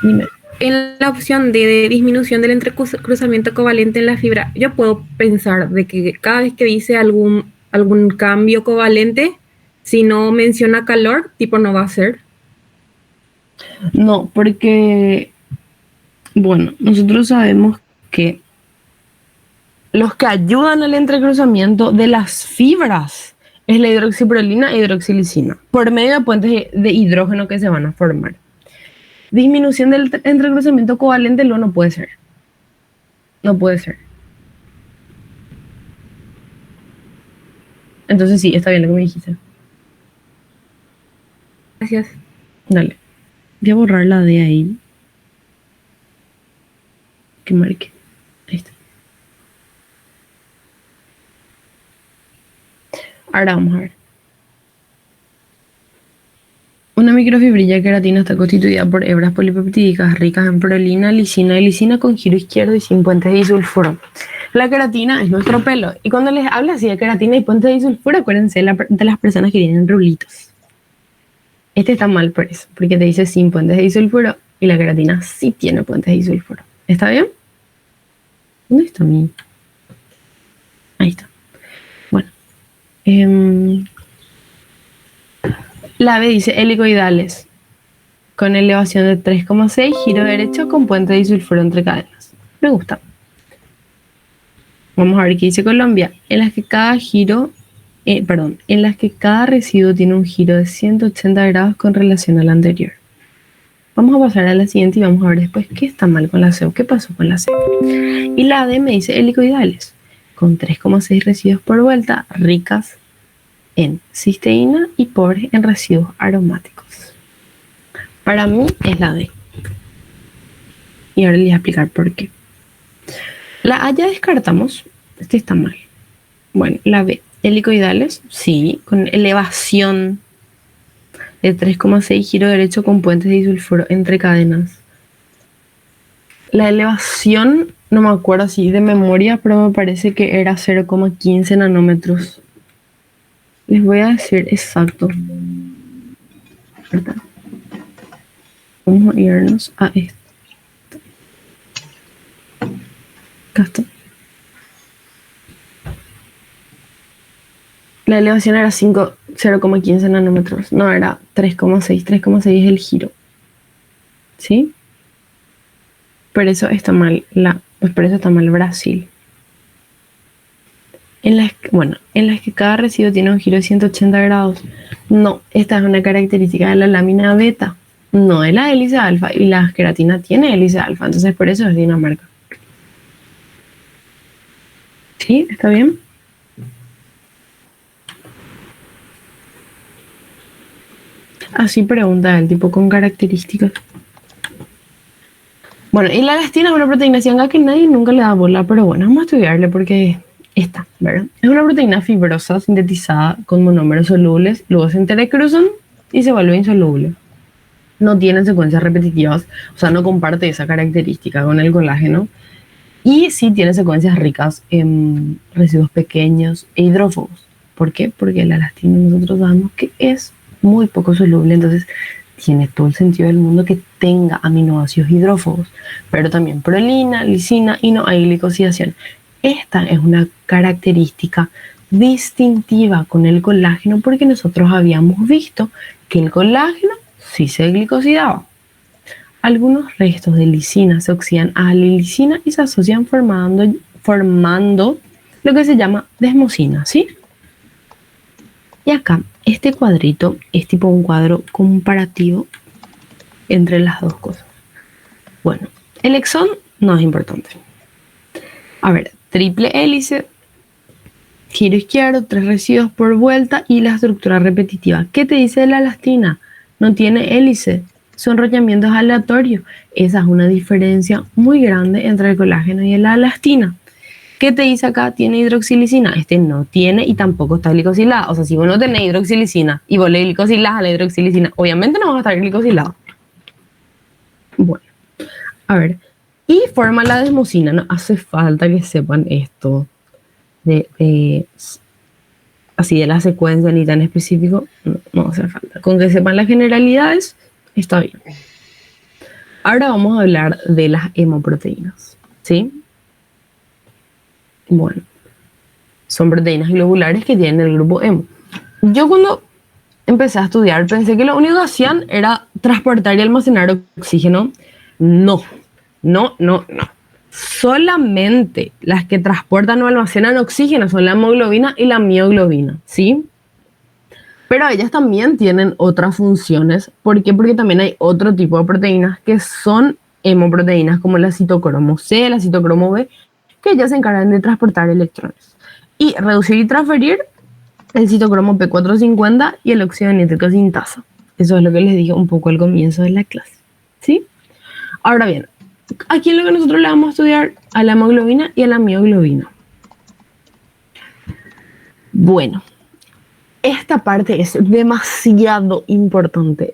Dime. En la opción de disminución del entrecruzamiento covalente en la fibra, yo puedo pensar de que cada vez que dice algún cambio covalente, si no menciona calor, tipo no va a ser. No, porque, bueno, nosotros sabemos que los que ayudan al entrecruzamiento de las fibras es la hidroxiprolina e hidroxilisina, por medio de puentes de hidrógeno que se van a formar. Disminución del entrecruzamiento covalente no puede ser. No puede ser. Entonces sí, está bien lo que me dijiste. Gracias. Dale. Voy a borrar la D ahí. Que marque. Ahí está. Ahora vamos a ver. Una microfibrilla de queratina está constituida por hebras polipeptídicas ricas en prolina, lisina y lisina con giro izquierdo y sin puentes de disulfuro. La queratina es nuestro pelo. Y cuando les hablo así de queratina y puentes de disulfuro, acuérdense de las personas que tienen rulitos. Este está mal por eso, porque te dice sin puentes de disulfuro y la queratina sí tiene puentes de disulfuro. ¿Está bien? ¿Dónde está mi? Ahí está. Bueno. La B dice helicoidales con elevación de 3,6, giro derecho con puente de disulfuro entre cadenas. Me gusta. Vamos a ver qué dice Colombia, en las que cada giro en las que cada residuo tiene un giro de 180 grados con relación al anterior. Vamos a pasar a la siguiente y vamos a ver después qué está mal con la C o qué pasó con la C. Y la D me dice helicoidales, con 3,6 residuos por vuelta, ricas en cisteína y pobres en residuos aromáticos. Para mí es la D. Y ahora les voy a explicar por qué. La A ya descartamos, este está mal. Bueno, la B, helicoidales, sí, con elevación de 3,6 giro derecho con puentes de disulfuro entre cadenas. La elevación, no me acuerdo así de memoria, pero me parece que era 0,15 nanómetros. Les voy a decir exacto. ¿Verdad? Vamos a irnos a esto. Acá está. La elevación era 0,15 nanómetros. No, era 3,6. 3,6 es el giro. ¿Sí? Por eso está mal por eso está mal Brasil. En las que cada residuo tiene un giro de 180 grados. No, esta es una característica de la lámina beta, no de la hélice alfa, y la queratina tiene hélice alfa, entonces por eso es Dinamarca. ¿Sí? ¿Está bien? Así pregunta el tipo con características. Bueno, y la elastina es una proteína cianga que nadie nunca le da bola, pero bueno, vamos a estudiarle porque esta, ¿verdad? Es una proteína fibrosa sintetizada con monómeros solubles, luego se entrecruzan y se vuelve insoluble. No tiene secuencias repetitivas, o sea, no comparte esa característica con el colágeno. Y sí tiene secuencias ricas en residuos pequeños e hidrófobos. ¿Por qué? Porque la elastina nosotros sabemos que es muy poco soluble, entonces tiene todo el sentido del mundo que tenga aminoácidos hidrófobos, pero también prolina, lisina y no hay glicosidación. Esta es una característica distintiva con el colágeno porque nosotros habíamos visto que el colágeno sí se glicosidaba. Algunos restos de lisina se oxidan a la lisina y se asocian formando lo que se llama desmosina, ¿sí? Y acá, este cuadrito es tipo un cuadro comparativo entre las dos cosas. Bueno, el exón no es importante. A ver, triple hélice, giro izquierdo, 3 residuos por vuelta y la estructura repetitiva. ¿Qué te dice de la elastina? No tiene hélice, son enrollamientos aleatorios. Esa es una diferencia muy grande entre el colágeno y la elastina. ¿Qué te dice acá? Tiene hidroxilicina. Este no tiene y tampoco está glicosilada. O sea, si vos no tenés hidroxilicina y vos le glicosilás a la hidroxilicina, obviamente no vas a estar glicosilado. Bueno, a ver. Y forma la desmosina. No hace falta que sepan esto así de la secuencia ni tan específico. No hace falta. Con que sepan las generalidades, está bien. Ahora vamos a hablar de las hemoproteínas, ¿sí? Bueno, son proteínas globulares que tienen el grupo hemo. Yo cuando empecé a estudiar pensé que lo único que hacían era transportar y almacenar oxígeno. No. Solamente las que transportan o almacenan oxígeno son la hemoglobina y la mioglobina, ¿sí? Pero ellas también tienen otras funciones. ¿Por qué? Porque también hay otro tipo de proteínas que son hemoproteínas, como la citocromo C, la citocromo B, que ellas se encargan de transportar electrones y reducir y transferir el citocromo P450 y el óxido nítrico sintasa. Eso es lo que les dije un poco al comienzo de la clase, ¿sí? Ahora bien, aquí es lo que nosotros le vamos a estudiar a la hemoglobina y a la mioglobina. Bueno, esta parte es demasiado importante,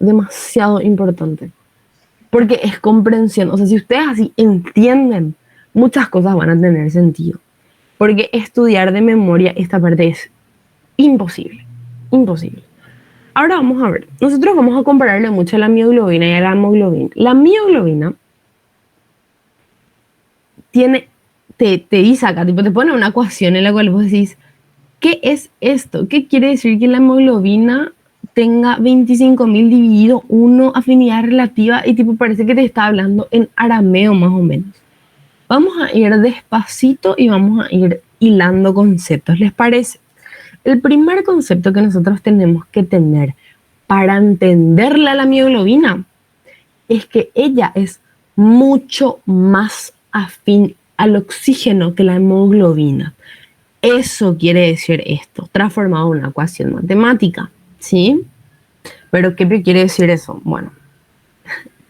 porque es comprensión. O sea, si ustedes así entienden, muchas cosas van a tener sentido. Porque estudiar de memoria esta parte es imposible. Ahora vamos a ver. Nosotros vamos a compararle mucho a la mioglobina y a la hemoglobina. La mioglobina te dice acá, tipo, te pone una ecuación en la cual vos decís, ¿qué es esto? ¿Qué quiere decir que la hemoglobina tenga 25.000 dividido 1 afinidad relativa? Y tipo, parece que te está hablando en arameo más o menos. Vamos a ir despacito y vamos a ir hilando conceptos, ¿les parece? El primer concepto que nosotros tenemos que tener para entenderla a la mioglobina es que ella es mucho más afín al oxígeno que la hemoglobina. Eso quiere decir esto, transformado en una ecuación matemática, ¿sí? ¿Pero qué quiere decir eso? Bueno,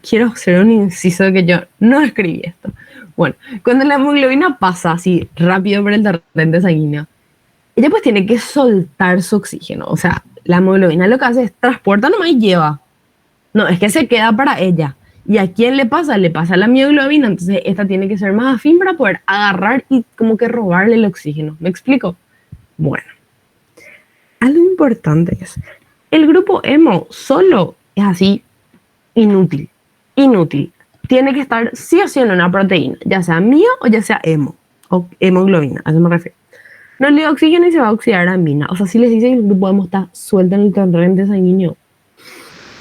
quiero hacer un inciso que yo no escribí esto. Bueno, cuando la hemoglobina pasa así rápido por el torrente sanguíneo, ella pues tiene que soltar su oxígeno. O sea, la hemoglobina lo que hace es transporta nomás y lleva. No, es que se queda para ella. ¿Y a quién le pasa? Le pasa a la mioglobina. Entonces esta tiene que ser más afín para poder agarrar y como que robarle el oxígeno. ¿Me explico? Bueno, algo importante es, el grupo hemo solo es así inútil. Inútil. Tiene que estar sí o sí en una proteína, ya sea mio o ya sea hemo, o hemoglobina, a eso me refiero. No le da oxígeno y se va a oxidar a amina. O sea, si les dicen que el grupo hemo está suelto en el torrente sanguíneo,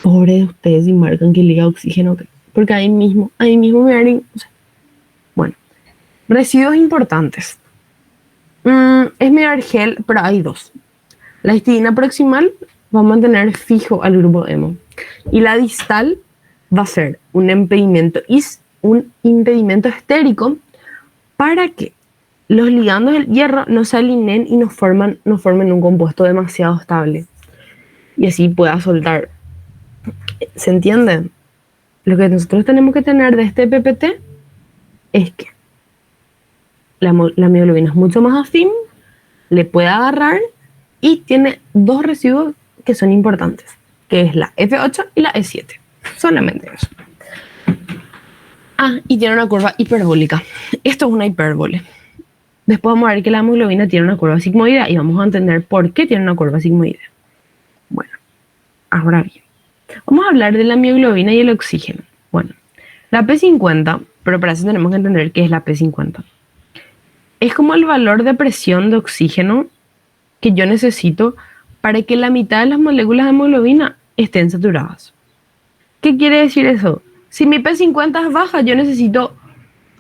pobre de ustedes si marcan que le da oxígeno, porque ahí mismo me harían, o sea, bueno, residuos importantes. Es mi argel, pero hay dos. La histidina proximal va a mantener fijo al grupo hemo y la distal va a ser un impedimento estérico para que los ligandos del hierro no se alineen y no formen un compuesto demasiado estable y así pueda soltar. ¿Se entiende? Lo que nosotros tenemos que tener de este PPT es que la mioglobina es mucho más afín, le puede agarrar y tiene dos residuos que son importantes, que es la F8 y la E7. Solamente eso. Y tiene una curva hiperbólica. Esto es una hipérbole. Después vamos a ver que la hemoglobina tiene una curva sigmoidea y vamos a entender por qué tiene una curva sigmoidea. Bueno, ahora bien. Vamos a hablar de la mioglobina y el oxígeno. Bueno, la P50, pero para eso tenemos que entender qué es la P50. Es como el valor de presión de oxígeno que yo necesito para que la mitad de las moléculas de hemoglobina estén saturadas. ¿Qué quiere decir eso? Si mi P50 es baja, yo necesito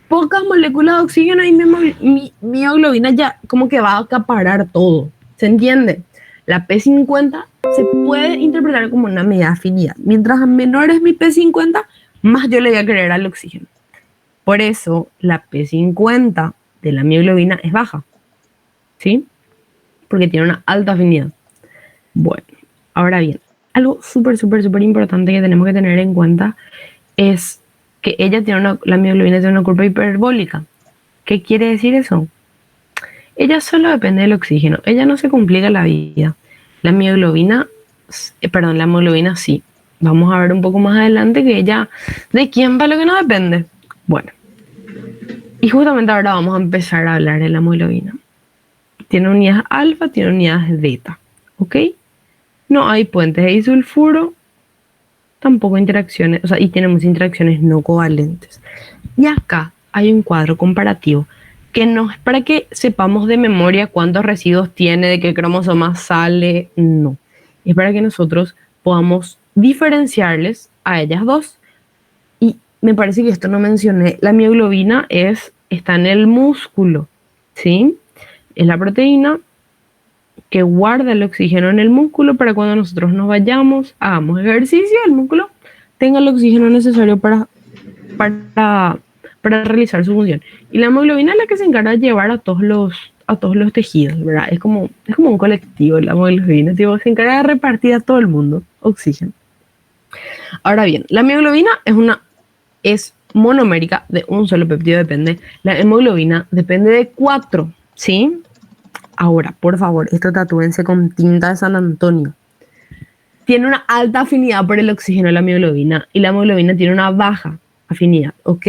pocas moléculas de oxígeno y mi mioglobina ya como que va a acaparar todo. ¿Se entiende? La P50 se puede interpretar como una medida de afinidad. Mientras menor es mi P50, más yo le voy a querer al oxígeno. Por eso la P50 de la mioglobina es baja. ¿Sí? Porque tiene una alta afinidad. Bueno, ahora bien, algo súper importante que tenemos que tener en cuenta es que la mioglobina tiene una curva hiperbólica. ¿Qué quiere decir eso? Ella solo depende del oxígeno. Ella no se complica la vida. La hemoglobina sí. Vamos a ver un poco más adelante que ella, ¿de quién va lo que no depende? Bueno, y justamente ahora vamos a empezar a hablar de la hemoglobina. Tiene unidades alfa, tiene unidades beta, ¿ok? No hay puentes de disulfuro, tampoco interacciones, o sea, y tenemos interacciones no covalentes. Y acá hay un cuadro comparativo que no es para que sepamos de memoria cuántos residuos tiene, de qué cromosoma sale, no. Es para que nosotros podamos diferenciarles a ellas dos. Y me parece que esto no mencioné, la mioglobina está en el músculo, ¿sí? Es la proteína que guarda el oxígeno en el músculo para cuando nosotros nos vayamos, hagamos ejercicio, el músculo tenga el oxígeno necesario para realizar su función. Y la hemoglobina es la que se encarga de llevar a todos los tejidos, ¿verdad? Es como un colectivo, la hemoglobina, tipo, se encarga de repartir a todo el mundo oxígeno. Ahora bien, la mioglobina es monomérica de un solo péptido, depende. La hemoglobina depende de 4, ¿sí? Ahora, por favor, esto tatúense con tinta de San Antonio. Tiene una alta afinidad por el oxígeno la mioglobina y la hemoglobina tiene una baja afinidad, ¿ok?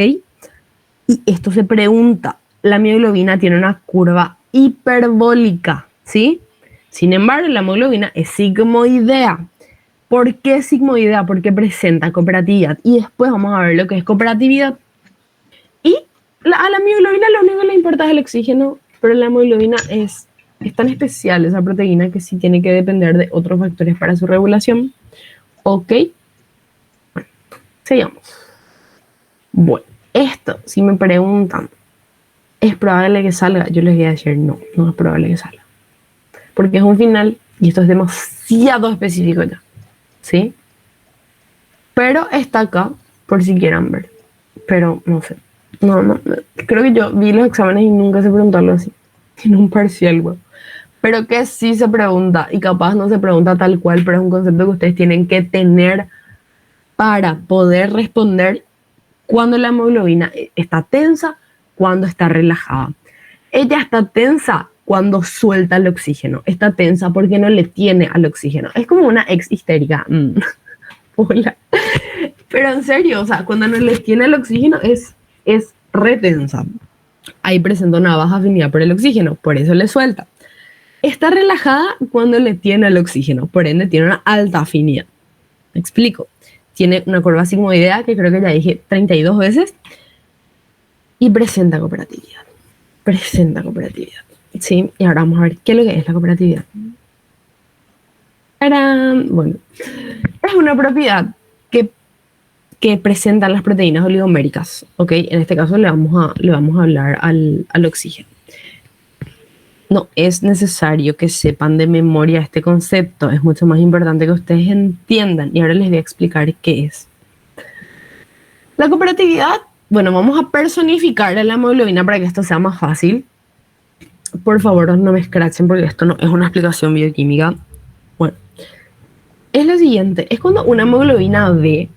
Y esto se pregunta, la mioglobina tiene una curva hiperbólica, ¿sí? Sin embargo, la hemoglobina es sigmoidea. ¿Por qué sigmoidea? Porque presenta cooperatividad. Y después vamos a ver lo que es cooperatividad. Y a la mioglobina lo único que le importa es el oxígeno, pero la hemoglobina es tan especial esa proteína que sí tiene que depender de otros factores para su regulación. ¿Ok? Bueno, sigamos. Bueno, esto, si me preguntan, ¿es probable que salga? Yo les voy a decir no es probable que salga. porque es un final y esto es demasiado específico ya, ¿sí? Pero está acá por si quieran ver. Pero no sé. No. Creo que yo vi los exámenes y nunca se preguntó algo así. En un parcial, güey. Pero que sí se pregunta, y capaz no se pregunta tal cual, pero es un concepto que ustedes tienen que tener para poder responder cuando la hemoglobina está tensa, cuando está relajada. Ella está tensa cuando suelta el oxígeno. Está tensa porque no le tiene al oxígeno. Es como una ex histérica. Hola. Pero en serio, o sea, cuando no les tiene el oxígeno es re tensa. Ahí presenta una baja afinidad por el oxígeno, por eso le suelta. Está relajada cuando le tiene el oxígeno, por ende tiene una alta afinidad. ¿Me explico? Tiene una curva sigmoidea que creo que ya dije 32 veces y presenta cooperatividad. Presenta cooperatividad. Sí, y ahora vamos a ver qué es lo que es la cooperatividad. Bueno, es una propiedad que presentan las proteínas oligoméricas, ¿ok? En este caso le vamos a hablar al oxígeno. No es necesario que sepan de memoria este concepto, es mucho más importante que ustedes entiendan, y ahora les voy a explicar qué es. La cooperatividad, bueno, vamos a personificar la hemoglobina para que esto sea más fácil. Por favor, no me escrachen porque esto no es una explicación bioquímica. Bueno, es lo siguiente, es cuando una hemoglobina ve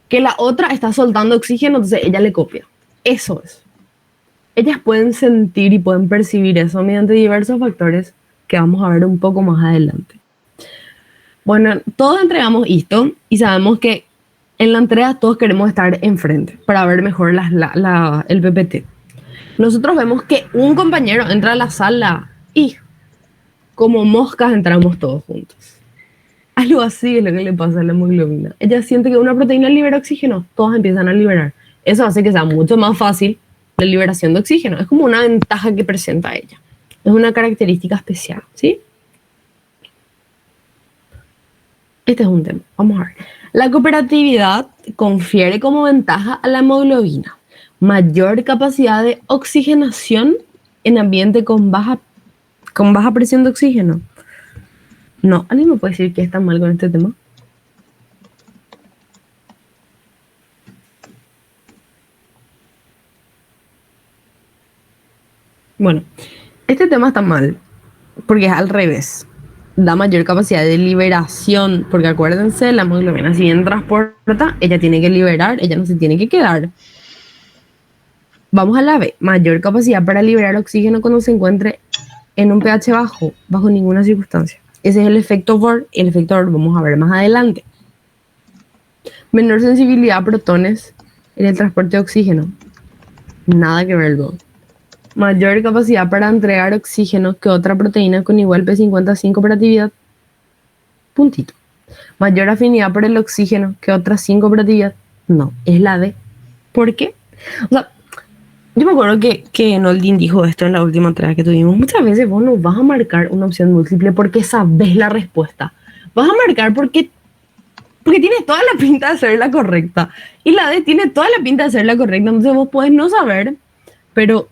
que la otra está soltando oxígeno, entonces ella le copia. Eso es. Ellas pueden sentir y pueden percibir eso mediante diversos factores que vamos a ver un poco más adelante. Bueno, todos entregamos esto y sabemos que en la entrega todos queremos estar enfrente para ver mejor el PPT. Nosotros vemos que un compañero entra a la sala y como moscas entramos todos juntos. Algo así es lo que le pasa a la hemoglobina. Ella siente que una proteína libera oxígeno, todas empiezan a liberar. Eso hace que sea mucho más fácil la liberación de oxígeno. Es como una ventaja que presenta ella. Es una característica especial, ¿sí? Este es un tema. Vamos a ver. La cooperatividad confiere como ventaja a la hemoglobina mayor capacidad de oxigenación en ambiente con baja presión de oxígeno. No, ¿alguien me puede decir qué está mal con este tema? Bueno, este tema está mal porque es al revés. Da mayor capacidad de liberación, porque acuérdense, la hemoglobina si bien transporta, ella tiene que liberar, ella no se tiene que quedar. Vamos a la B, mayor capacidad para liberar oxígeno cuando se encuentre en un pH bajo ninguna circunstancia. Ese es el efecto Bohr, y el efecto Bohr vamos a ver más adelante. Menor sensibilidad a protones en el transporte de oxígeno. Nada que ver, luego. Mayor capacidad para entregar oxígeno que otra proteína con igual P55 operatividad. Puntito. Mayor afinidad por el oxígeno que otras 5 operatividad. No, es la D. ¿Por qué? O sea, yo me acuerdo que Noldin dijo esto en la última entrega que tuvimos. Muchas veces vos no vas a marcar una opción múltiple porque sabes la respuesta. Vas a marcar porque tiene toda la pinta de ser la correcta. Y la D tiene toda la pinta de ser la correcta. Entonces vos puedes no saber, pero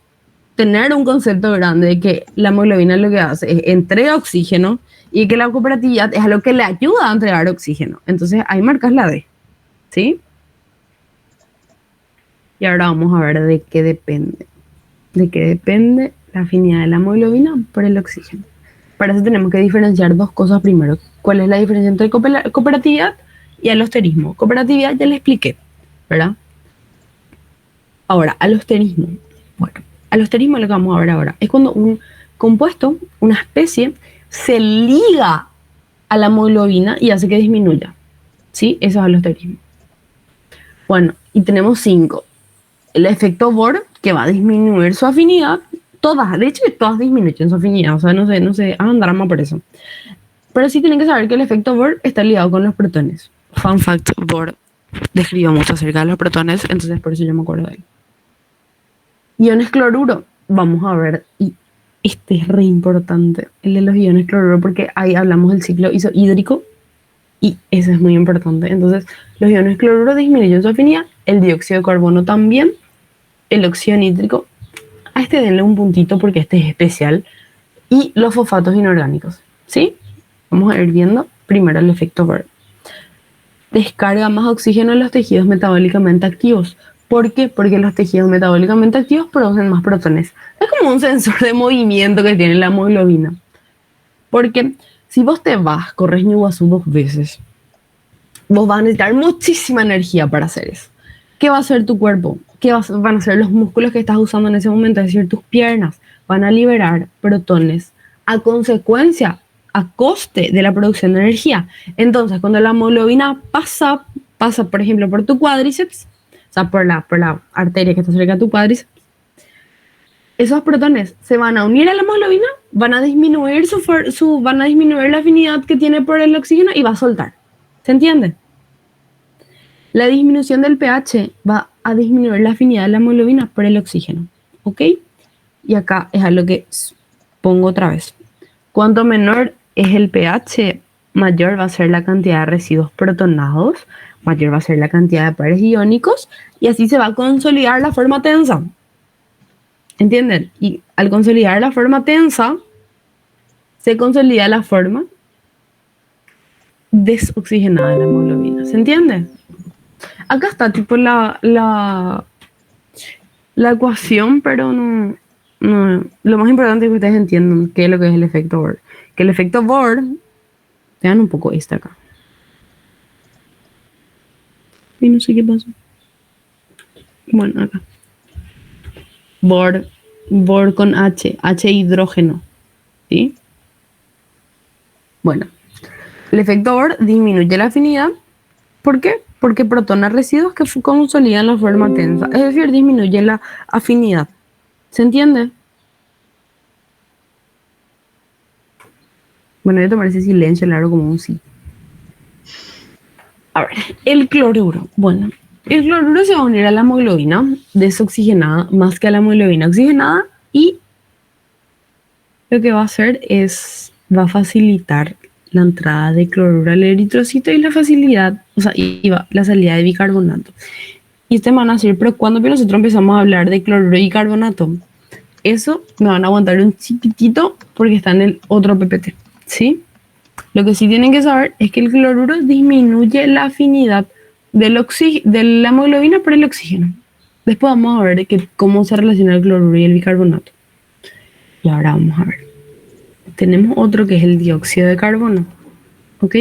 tener un concepto grande de que la hemoglobina lo que hace es entrega oxígeno y que la cooperatividad es a lo que le ayuda a entregar oxígeno. Entonces ahí marcas la D. ¿Sí? Y ahora vamos a ver de qué depende. De qué depende la afinidad de la hemoglobina por el oxígeno. Para eso tenemos que diferenciar dos cosas primero. ¿Cuál es la diferencia entre cooperatividad y alosterismo? Cooperatividad ya le expliqué, ¿verdad? Ahora, alosterismo. Bueno, alosterismo es lo que vamos a ver ahora. Es cuando un compuesto, una especie, se liga a la hemoglobina y hace que disminuya. ¿Sí? Eso es alosterismo. Bueno, y tenemos 5. El efecto Bohr, que va a disminuir su afinidad. Todas, de hecho, todas disminuyen su afinidad. O sea, no sé, hagan drama por eso. Pero sí tienen que saber que el efecto Bohr está ligado con los protones. Fun fact, Bohr describió mucho acerca de los protones, entonces por eso yo me acuerdo de él. Iones cloruro, vamos a ver, y este es re importante, el de los iones cloruro, porque ahí hablamos del ciclo isohídrico, y eso es muy importante. Entonces, los iones cloruro disminuyen su afinidad, el dióxido de carbono también, el óxido nítrico. A este denle un puntito porque este es especial. y los fosfatos inorgánicos, ¿sí? Vamos a ir viendo primero el efecto Bohr. Descarga más oxígeno en los tejidos metabólicamente activos. ¿Por qué? Porque los tejidos metabólicamente activos producen más protones. Es como un sensor de movimiento que tiene la hemoglobina. Porque si vos te vas, corres Ñuguazú 2 veces, vos vas a necesitar muchísima energía para hacer eso. ¿Qué va a hacer tu cuerpo? Van a hacer los músculos que estás usando en ese momento? Es decir, tus piernas van a liberar protones a consecuencia, a coste de la producción de energía. Entonces, cuando la hemoglobina pasa, por ejemplo, por tu cuádriceps, o sea, por la arteria que está cerca de tu cuádriceps, esos protones se van a unir a la hemoglobina, van a disminuir van a disminuir la afinidad que tiene por el oxígeno y va a soltar. ¿Se entiende? La disminución del pH va a disminuir la afinidad de la hemoglobina por el oxígeno. ¿Ok? Y acá es a lo que pongo otra vez. Cuanto menor es el pH, mayor va a ser la cantidad de residuos protonados, mayor va a ser la cantidad de pares iónicos, y así se va a consolidar la forma tensa. ¿Entienden? Y al consolidar la forma tensa, se consolida la forma desoxigenada de la hemoglobina. ¿Se entiende? Acá está tipo la ecuación, pero no. Lo más importante es que ustedes entiendan qué es lo que es el efecto Bohr. Que el efecto Bohr, vean un poco este acá. Y no sé qué pasó. Bueno, acá. Bohr con H hidrógeno. ¿Sí? Bueno, el efecto Bohr disminuye la afinidad. ¿Por qué? Porque protona residuos que consolidan la forma tensa. Es decir, disminuye la afinidad. ¿Se entiende? Bueno, voy a tomar ese silencio largo como un sí. A ver, el cloruro. Bueno, el cloruro se va a unir a la hemoglobina desoxigenada más que a la hemoglobina oxigenada, y lo que va a hacer es, va a facilitar la entrada de cloruro al eritrocito y la facilidad, o sea, la salida de bicarbonato. Y ustedes me van a decir, pero ¿cuándo nosotros empezamos a hablar de cloruro y bicarbonato? Eso me van a aguantar un chiquitito porque está en el otro PPT, ¿sí? Lo que sí tienen que saber es que el cloruro disminuye la afinidad de la hemoglobina por el oxígeno. Después vamos a ver cómo se relaciona el cloruro y el bicarbonato. Y ahora vamos a ver. Tenemos otro que es el dióxido de carbono. ¿Ok?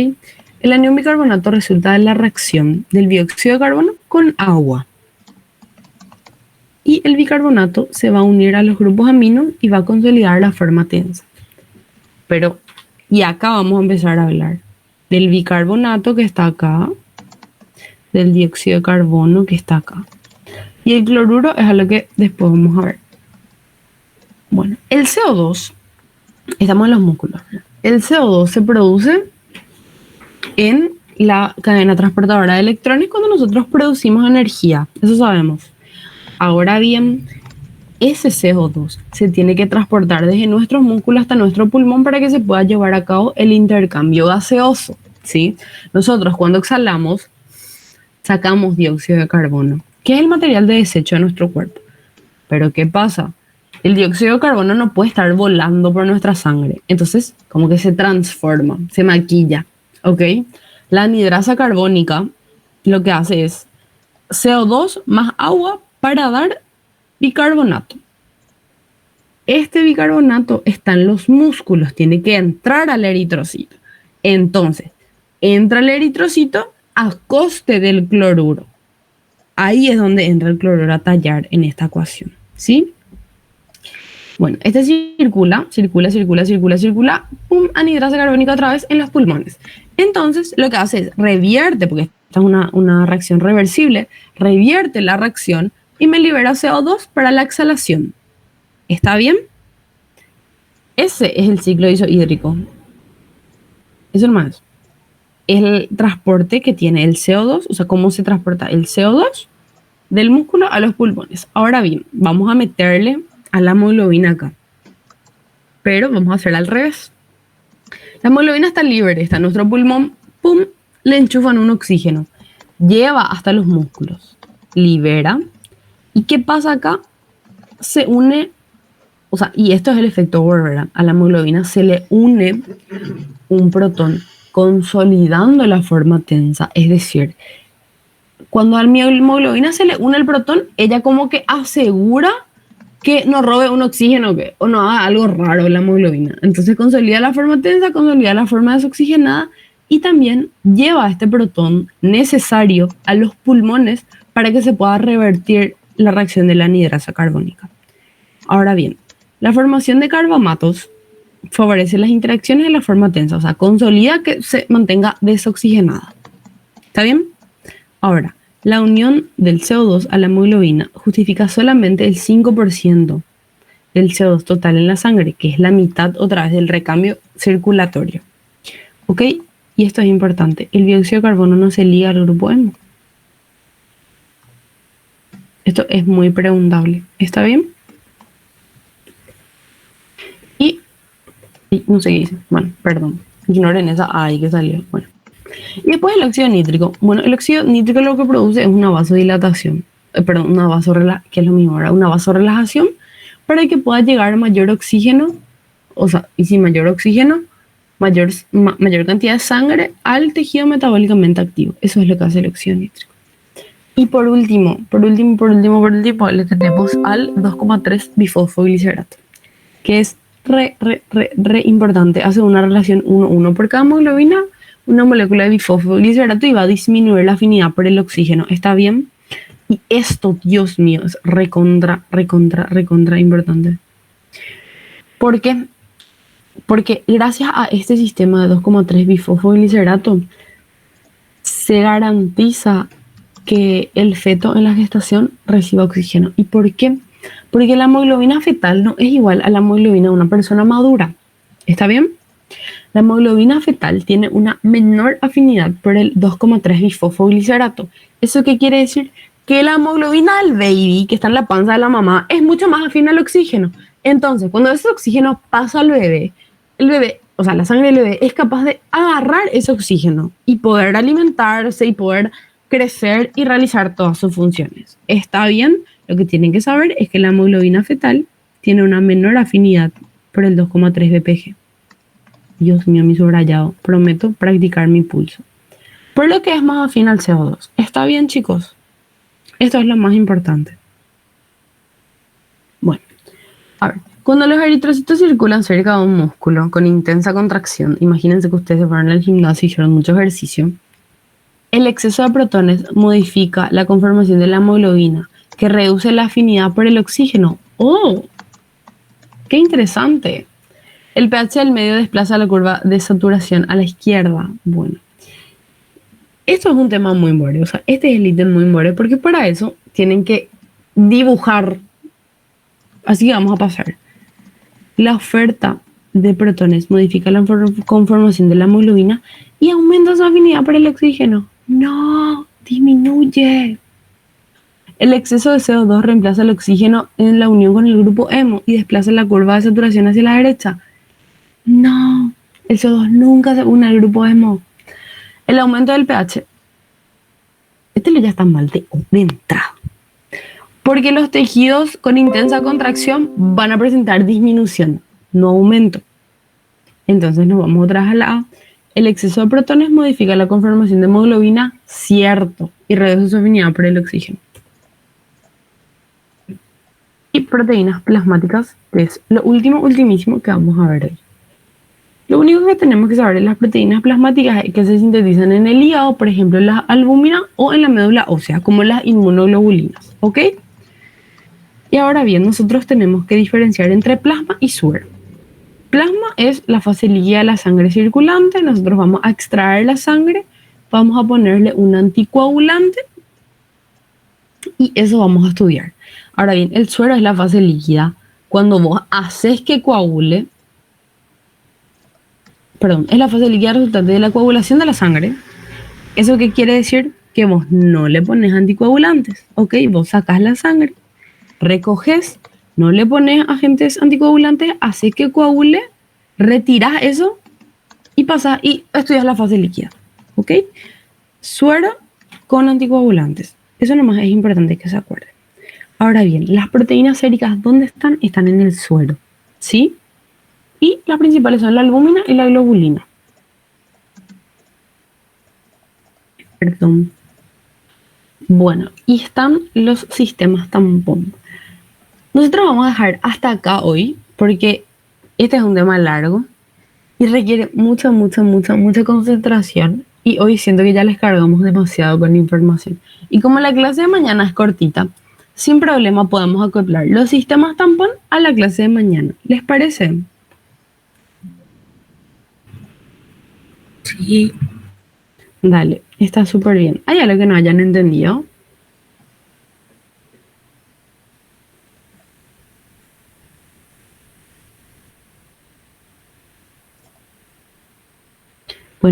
El anión bicarbonato resulta de la reacción del dióxido de carbono con agua. Y el bicarbonato se va a unir a los grupos aminos y va a consolidar la forma tensa. Y acá vamos a empezar a hablar del bicarbonato que está acá, del dióxido de carbono que está acá. Y el cloruro es a lo que después vamos a ver. Bueno, el CO2, estamos en los músculos. El CO2 se produce en la cadena transportadora de electrones cuando nosotros producimos energía. Eso sabemos. Ahora bien, ese CO2 se tiene que transportar desde nuestros músculos hasta nuestro pulmón para que se pueda llevar a cabo el intercambio gaseoso, ¿sí? Nosotros cuando exhalamos sacamos dióxido de carbono, que es el material de desecho de nuestro cuerpo. Pero ¿qué pasa? El dióxido de carbono no puede estar volando por nuestra sangre, entonces como que se transforma, se maquilla, ¿ok? La anhidrasa carbónica lo que hace es CO2 más agua para dar bicarbonato. Este bicarbonato está en los músculos, tiene que entrar al eritrocito. Entonces, entra el eritrocito a coste del cloruro. Ahí es donde entra el cloruro a tallar en esta ecuación, ¿sí? Bueno, este circula, pum, anhidrasa carbónica otra vez en los pulmones. Entonces, lo que hace es revierte, porque esta es una reacción reversible, revierte la reacción y me libera CO2 para la exhalación. ¿Está bien? Ese es el ciclo isohídrico. Eso nomás. El transporte que tiene el CO2, o sea, cómo se transporta el CO2 del músculo a los pulmones. Ahora bien, vamos a meterle a la hemoglobina acá. Pero vamos a hacer al revés. La hemoglobina está libre, está en nuestro pulmón, pum, le enchufan un oxígeno. Lleva hasta los músculos, libera. ¿Y qué pasa acá? Se une o sea, y esto es el efecto Bohr, ¿verdad? A la hemoglobina se le une un protón consolidando la forma tensa, es decir, cuando a mi hemoglobina se le une el protón, ella como que asegura que no robe un oxígeno o no haga algo raro en la hemoglobina. Entonces consolida la forma tensa, consolida la forma desoxigenada y también lleva este protón necesario a los pulmones para que se pueda revertir la reacción de la anhidrasa carbónica. Ahora bien, la formación de carbamatos favorece las interacciones de la forma tensa, o sea, consolida que se mantenga desoxigenada. ¿Está bien? Ahora, la unión del CO2 a la hemoglobina justifica solamente el 5% del CO2 total en la sangre, que es la mitad otra vez del recambio circulatorio. ¿Ok? Y esto es importante. El dióxido de carbono no se liga al grupo hemo. Esto es muy preguntable. ¿Está bien? Y no sé qué dice. Bueno, perdón. Ignoren esa ahí que salió. Bueno. Y después el óxido nítrico. Bueno, el óxido nítrico lo que produce es una vasodilatación. Que es lo mismo, ¿verdad? Una vasorelajación para que pueda llegar mayor oxígeno, o sea, y sin mayor oxígeno, mayor cantidad de sangre al tejido metabólicamente activo. Eso es lo que hace el óxido nítrico. Y por último, le tenemos al 2,3 bifosfoglicerato, que es re importante. Hace una relación 1:1 por cada hemoglobina, una molécula de bifosfoglicerato y va a disminuir la afinidad por el oxígeno. ¿Está bien? Y esto, Dios mío, es recontra importante. ¿Por qué? Porque gracias a este sistema de 2,3 bifosfoglicerato se garantiza que el feto en la gestación reciba oxígeno. ¿Y por qué? Porque la hemoglobina fetal no es igual a la hemoglobina de una persona madura. ¿Está bien? La hemoglobina fetal tiene una menor afinidad por el 2,3 bifosfoglicerato. ¿Eso qué quiere decir? Que la hemoglobina del baby, que está en la panza de la mamá, es mucho más afín al oxígeno. Entonces, cuando ese oxígeno pasa al bebé, el bebé, o sea, la sangre del bebé es capaz de agarrar ese oxígeno y poder alimentarse y poder crecer y realizar todas sus funciones. ¿Está bien? Lo que tienen que saber es que la hemoglobina fetal tiene una menor afinidad por el 2,3 bpg. Dios mío, mi subrayado. Prometo practicar mi pulso. Por lo que es más afín al CO2. ¿Está bien, chicos? Esto es lo más importante. Bueno, a ver. Cuando los eritrocitos circulan cerca de un músculo con intensa contracción, imagínense que ustedes se fueron al gimnasio y hicieron mucho ejercicio, el exceso de protones modifica la conformación de la hemoglobina, que reduce la afinidad por el oxígeno. ¡Oh! ¡Qué interesante! El pH del medio desplaza la curva de saturación a la izquierda. Bueno, esto es un tema muy more. O sea, este es el ítem muy more, porque para eso tienen que dibujar. Así que vamos a pasar. La oferta de protones modifica la conformación de la hemoglobina y aumenta su afinidad por el oxígeno. No, disminuye. El exceso de CO2 reemplaza el oxígeno en la unión con el grupo hemo y desplaza la curva de saturación hacia la derecha. No, el CO2 nunca se une al grupo hemo. El aumento del pH. Este ya está mal de entrada. Porque los tejidos con intensa contracción van a presentar disminución, no aumento. Entonces nos vamos otra vez a la A. El exceso de protones modifica la conformación de hemoglobina, cierto, y reduce su afinidad por el oxígeno. Y proteínas plasmáticas, que es lo ultimísimo que vamos a ver hoy. Lo único que tenemos que saber de las proteínas plasmáticas es que se sintetizan en el hígado, por ejemplo, las albúminas o en la médula ósea, como las inmunoglobulinas, ¿ok? Y ahora bien, nosotros tenemos que diferenciar entre plasma y suero. Plasma es la fase líquida de la sangre circulante. Nosotros vamos a extraer la sangre, vamos a ponerle un anticoagulante y eso vamos a estudiar. Ahora bien, el suero es la fase líquida. Cuando vos haces que coagule, es la fase líquida resultante de la coagulación de la sangre. ¿Eso qué quiere decir? Que vos no le pones anticoagulantes, ¿ok? Vos sacás la sangre, recoges, no le pones agentes anticoagulantes, haces que coagule, retiras eso y pasas y estudias la fase líquida, ¿ok? Suero con anticoagulantes. Eso nomás es importante que se acuerden. Ahora bien, las proteínas séricas, ¿dónde están? Están en el suero, ¿sí? Y las principales son la albúmina y la globulina. Perdón. Bueno, y están los sistemas tampón. Nosotros vamos a dejar hasta acá hoy, porque este es un tema largo y requiere mucha concentración. Y hoy siento que ya les cargamos demasiado con información. Y como la clase de mañana es cortita, sin problema podemos acoplar los sistemas tampón a la clase de mañana. ¿Les parece? Sí. Dale, está súper bien. ¿Hay algo que no hayan entendido?